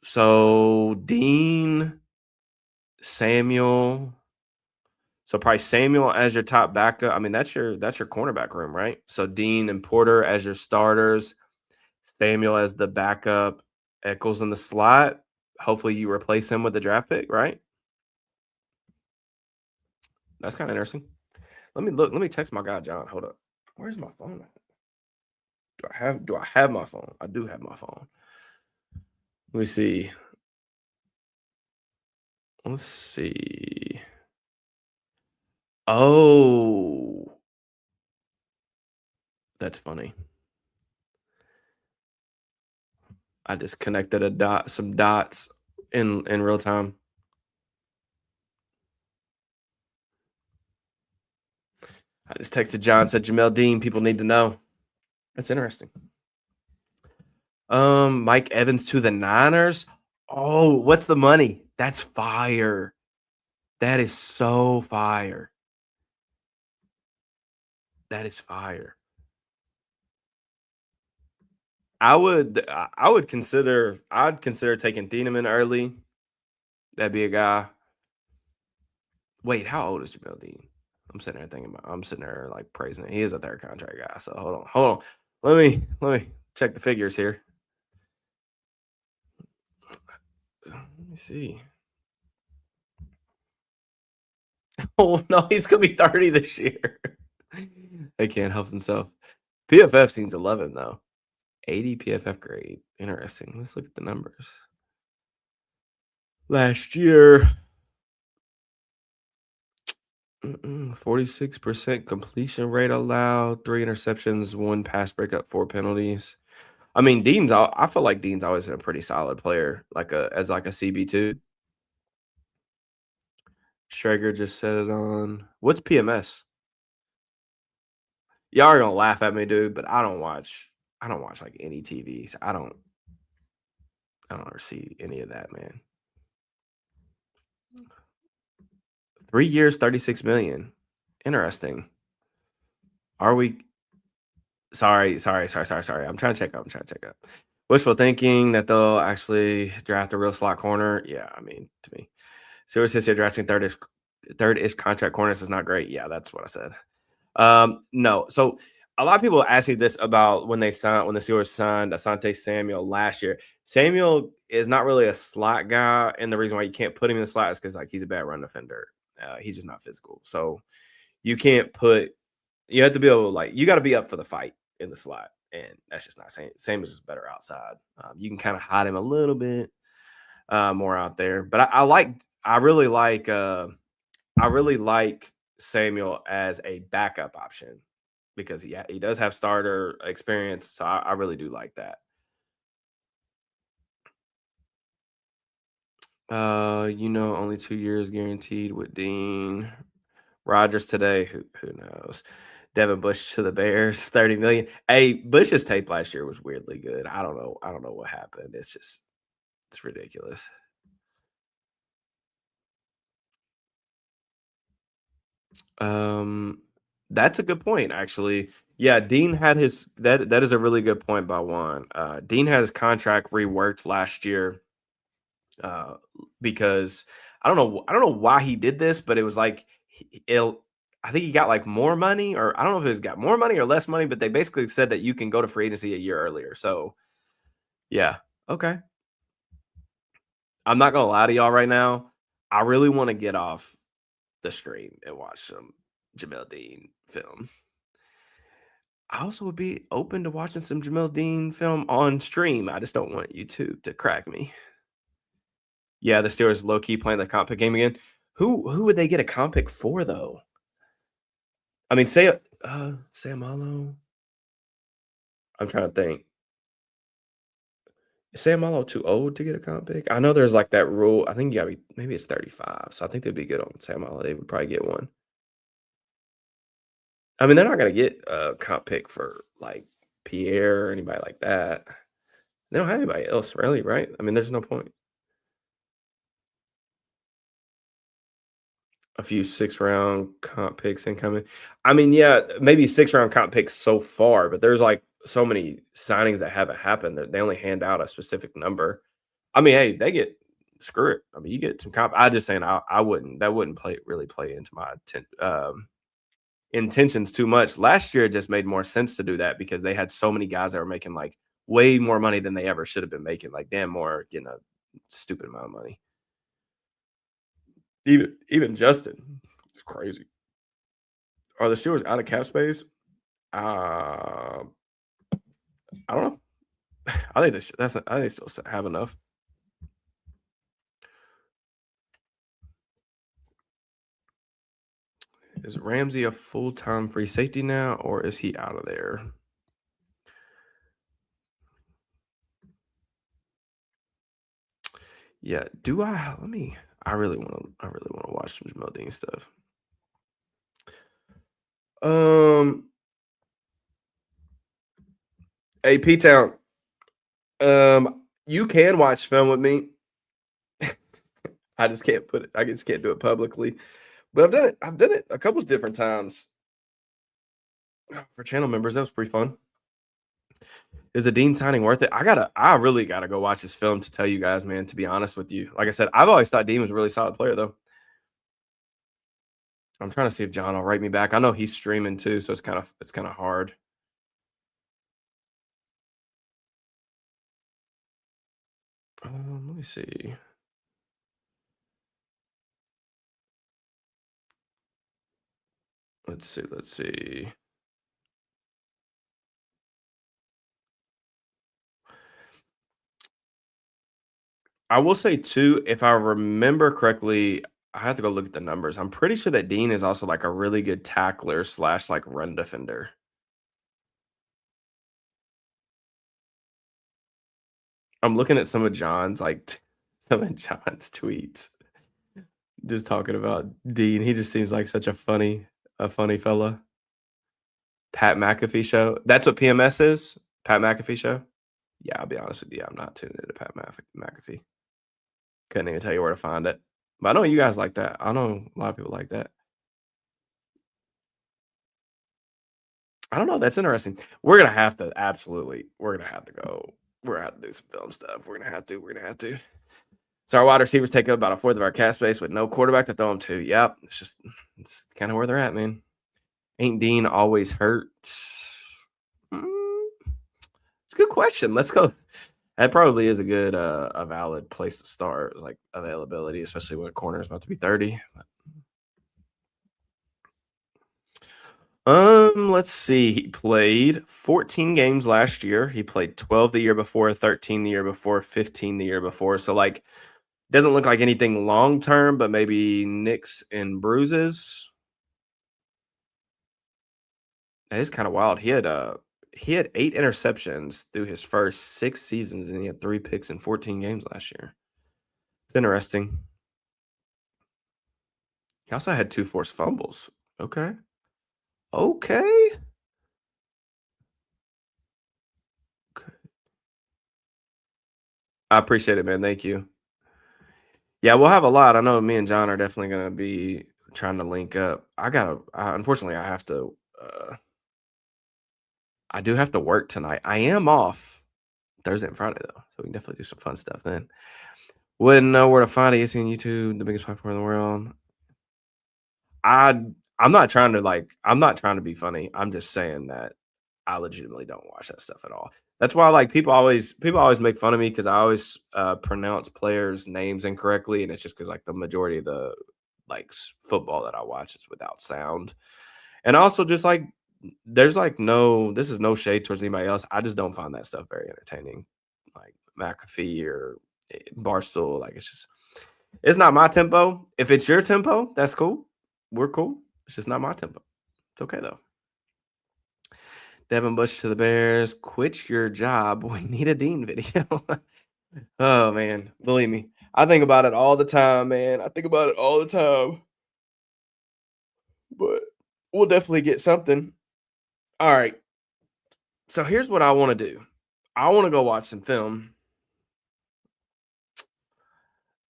S1: So Dean, Samuel. So probably Samuel as your top backup. I mean, that's your cornerback room, right? So Dean and Porter as your starters. Samuel as the backup. Eccles in the slot. Hopefully you replace him with the draft pick, right? That's kind of interesting. Let me text my guy John. Hold up. Where's my phone at? Do I have my phone? I do have my phone. Let me see. Let's see. Oh. That's funny. I just connected some dots in real time. I just texted John, said Jamel Dean, people need to know. That's interesting. Mike Evans to the Niners. Oh, what's the money? That's fire. That is so fire. That is fire. I'd consider taking Thieneman early. That'd be a guy. Wait, how old is Jamel Dean? I'm sitting there like praising it. He is a third contract guy. So hold on. Let me check the figures here. Let me see. Oh no, he's gonna be 30 this year. They can't help themselves. PFF seems to love him though. 80 PFF grade. Interesting. Let's look at the numbers. Last year, 46% completion rate allowed, 3 interceptions, 1 pass breakup, 4 penalties. I mean, I feel like Dean's always been a pretty solid player, as like a CB2. Schrager just set it on. What's PMS? Y'all are gonna laugh at me, dude, but I don't watch like any TVs. I don't ever see any of that, man. 3 years, 36 million. Interesting. Are we sorry. I'm trying to check up. Wishful thinking that they'll actually draft a real slot corner. Yeah, I mean, to me. Steelers says they're drafting third-ish contract corners is not great. Yeah, that's what I said. No. So a lot of people ask me this about when the Steelers signed Asante Samuel last year. Samuel is not really a slot guy, and the reason why you can't put him in the slot is because like he's a bad run defender. He's just not physical. So you can't put you have to be able to you got to be up for the fight in the slot, and that's just not same. Same is just better outside. You can kind of hide him a little bit more out there, but I really like Samuel as a backup option because he does have starter experience, so I really do like that. Only 2 years guaranteed with Dean. Rodgers today, who knows? Devin Bush to the Bears, 30 million. Hey, Bush's tape last year was weirdly good. I don't know. I don't know what happened. It's ridiculous. Um, that's a good point, actually. Yeah, Dean had his that is a really good point by Juan. Dean had his contract reworked last year uh, because I don't know why he did this, but it was like it'll. I think he got like more money, or I don't know if it's got more money or less money, but they basically said that you can go to free agency a year earlier. So yeah, okay. I'm not gonna lie to y'all right now. I really want to get off the stream and watch some Jamel Dean film. I also would be open to watching some Jamel Dean film on stream. I just don't want YouTube to crack me. Yeah, the Steelers low key playing the comp pick game again. Who would they get a comp pick for though? I mean, Sam Malo. I'm trying to think. Is Sam Malo too old to get a comp pick? I know there's like that rule. I think you gotta be maybe it's 35. So I think they'd be good on Sam Malo. They would probably get one. I mean, they're not gonna get a comp pick for like Pierre or anybody like that. They don't have anybody else really, right? I mean, there's no point. A few 6th-round comp picks incoming. I mean, yeah, maybe 6th-round comp picks so far, but there's like so many signings that haven't happened that they only hand out a specific number. I mean, hey, they get screw it. I mean, you get some comp. I just saying I wouldn't that wouldn't really play into my intentions too much. Last year it just made more sense to do that because they had so many guys that were making like way more money than they ever should have been making. Like Dan Moore getting a stupid amount of money. Even Justin. It's crazy. Are the Steelers out of cap space? Uh, I don't know. I think I think they still have enough. Is Ramsay a full-time free safety now, or is he out of there? Yeah. Do I? Let me. I really want to. I really want to watch some Jamel Dean stuff. Um. Hey, P Town. You can watch film with me. I just can't put it. I just can't do it publicly. But I've done it. I've done it a couple of different times for channel members. That was pretty fun. Is the Dean signing worth it? I really gotta go watch this film to tell you guys, man. To be honest with you, like I said, I've always thought Dean was a really solid player, though. I'm trying to see if John will write me back. I know he's streaming too, so it's kind of hard. Let me see. Let's see. Let's see. I will say too, if I remember correctly, I have to go look at the numbers. I'm pretty sure that Dean is also like a really good tackler slash like run defender. I'm looking at some of John's some of John's tweets, just talking about Dean. He just seems like such a funny fella. Pat McAfee show. That's what PMS is. Pat McAfee show. Yeah, I'll be honest with you. I'm not tuned into McAfee. Couldn't even tell you where to find it. But I know you guys like that. I know a lot of people like that. I don't know. That's interesting. We're gonna have to absolutely. We're gonna have to go. We're gonna have to do some film stuff. We're gonna have to. We're gonna have to. So our wide receivers take up about a fourth of our cap space with no quarterback to throw them to. Yep, it's kind of where they're at, man. Ain't Dean always hurt? Mm, it's a good question. Let's go. That probably is a valid place to start, like availability, especially when a corner is about to be 30. Let's see. He played 14 games last year. He played 12 the year before, 13 the year before, 15 the year before. So like doesn't look like anything long term, but maybe nicks and bruises. That is kind of wild. He had 8 interceptions through his first 6 seasons, and he had 3 picks in 14 games last year. It's interesting. He also had 2 forced fumbles. Okay. Okay. Okay. I appreciate it, man. Thank you. Yeah, we'll have a lot. I know me and John are definitely gonna be trying to link up. Unfortunately, I have to. I do have to work tonight. I am off Thursday and Friday though, so we can definitely do some fun stuff then. Wouldn't know where to find it. ESPN YouTube, the biggest platform in the world. I I'm not trying to be funny. I'm just saying that I legitimately don't watch that stuff at all. That's why like people always make fun of me because I always pronounce players' names incorrectly, and it's just because like the majority of the football that I watch is without sound, and also just like there's like no this is no shade towards anybody else. I just don't find that stuff very entertaining, like McAfee or Barstool. Like it's not my tempo. If it's your tempo, that's cool. We're cool. It's just not my tempo. It's okay though. Devin Bush to the Bears. Quit your job. We need a Dean video. Oh man, believe me, I think about it all the time, man. I think about it all the time. But we'll definitely get something. All right. So here's what I want to do. I want to go watch some film,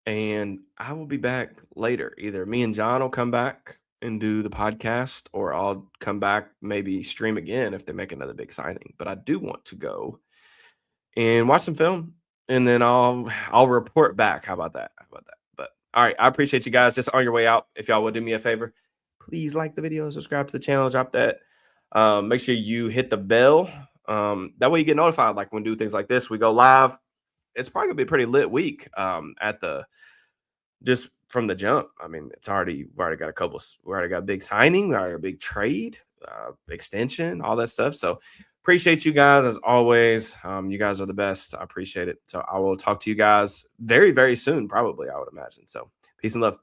S1: and I will be back later. Either me and John will come back and do the podcast, or I'll come back, maybe stream again if they make another big signing. But I do want to go and watch some film, and then I'll report back. How about that? How about that? But all right, I appreciate you guys. Just on your way out, if y'all would do me a favor, please like the video, subscribe to the channel, drop that. Make sure you hit the bell. That way you get notified. Like when we do things like this, we go live. It's probably gonna be a pretty lit week. At the just from the jump. I mean, we've already got we already got a big signing, we already got a big trade, extension, all that stuff. So appreciate you guys as always. You guys are the best. I appreciate it. So I will talk to you guys very, very soon, probably, I would imagine. So peace and love.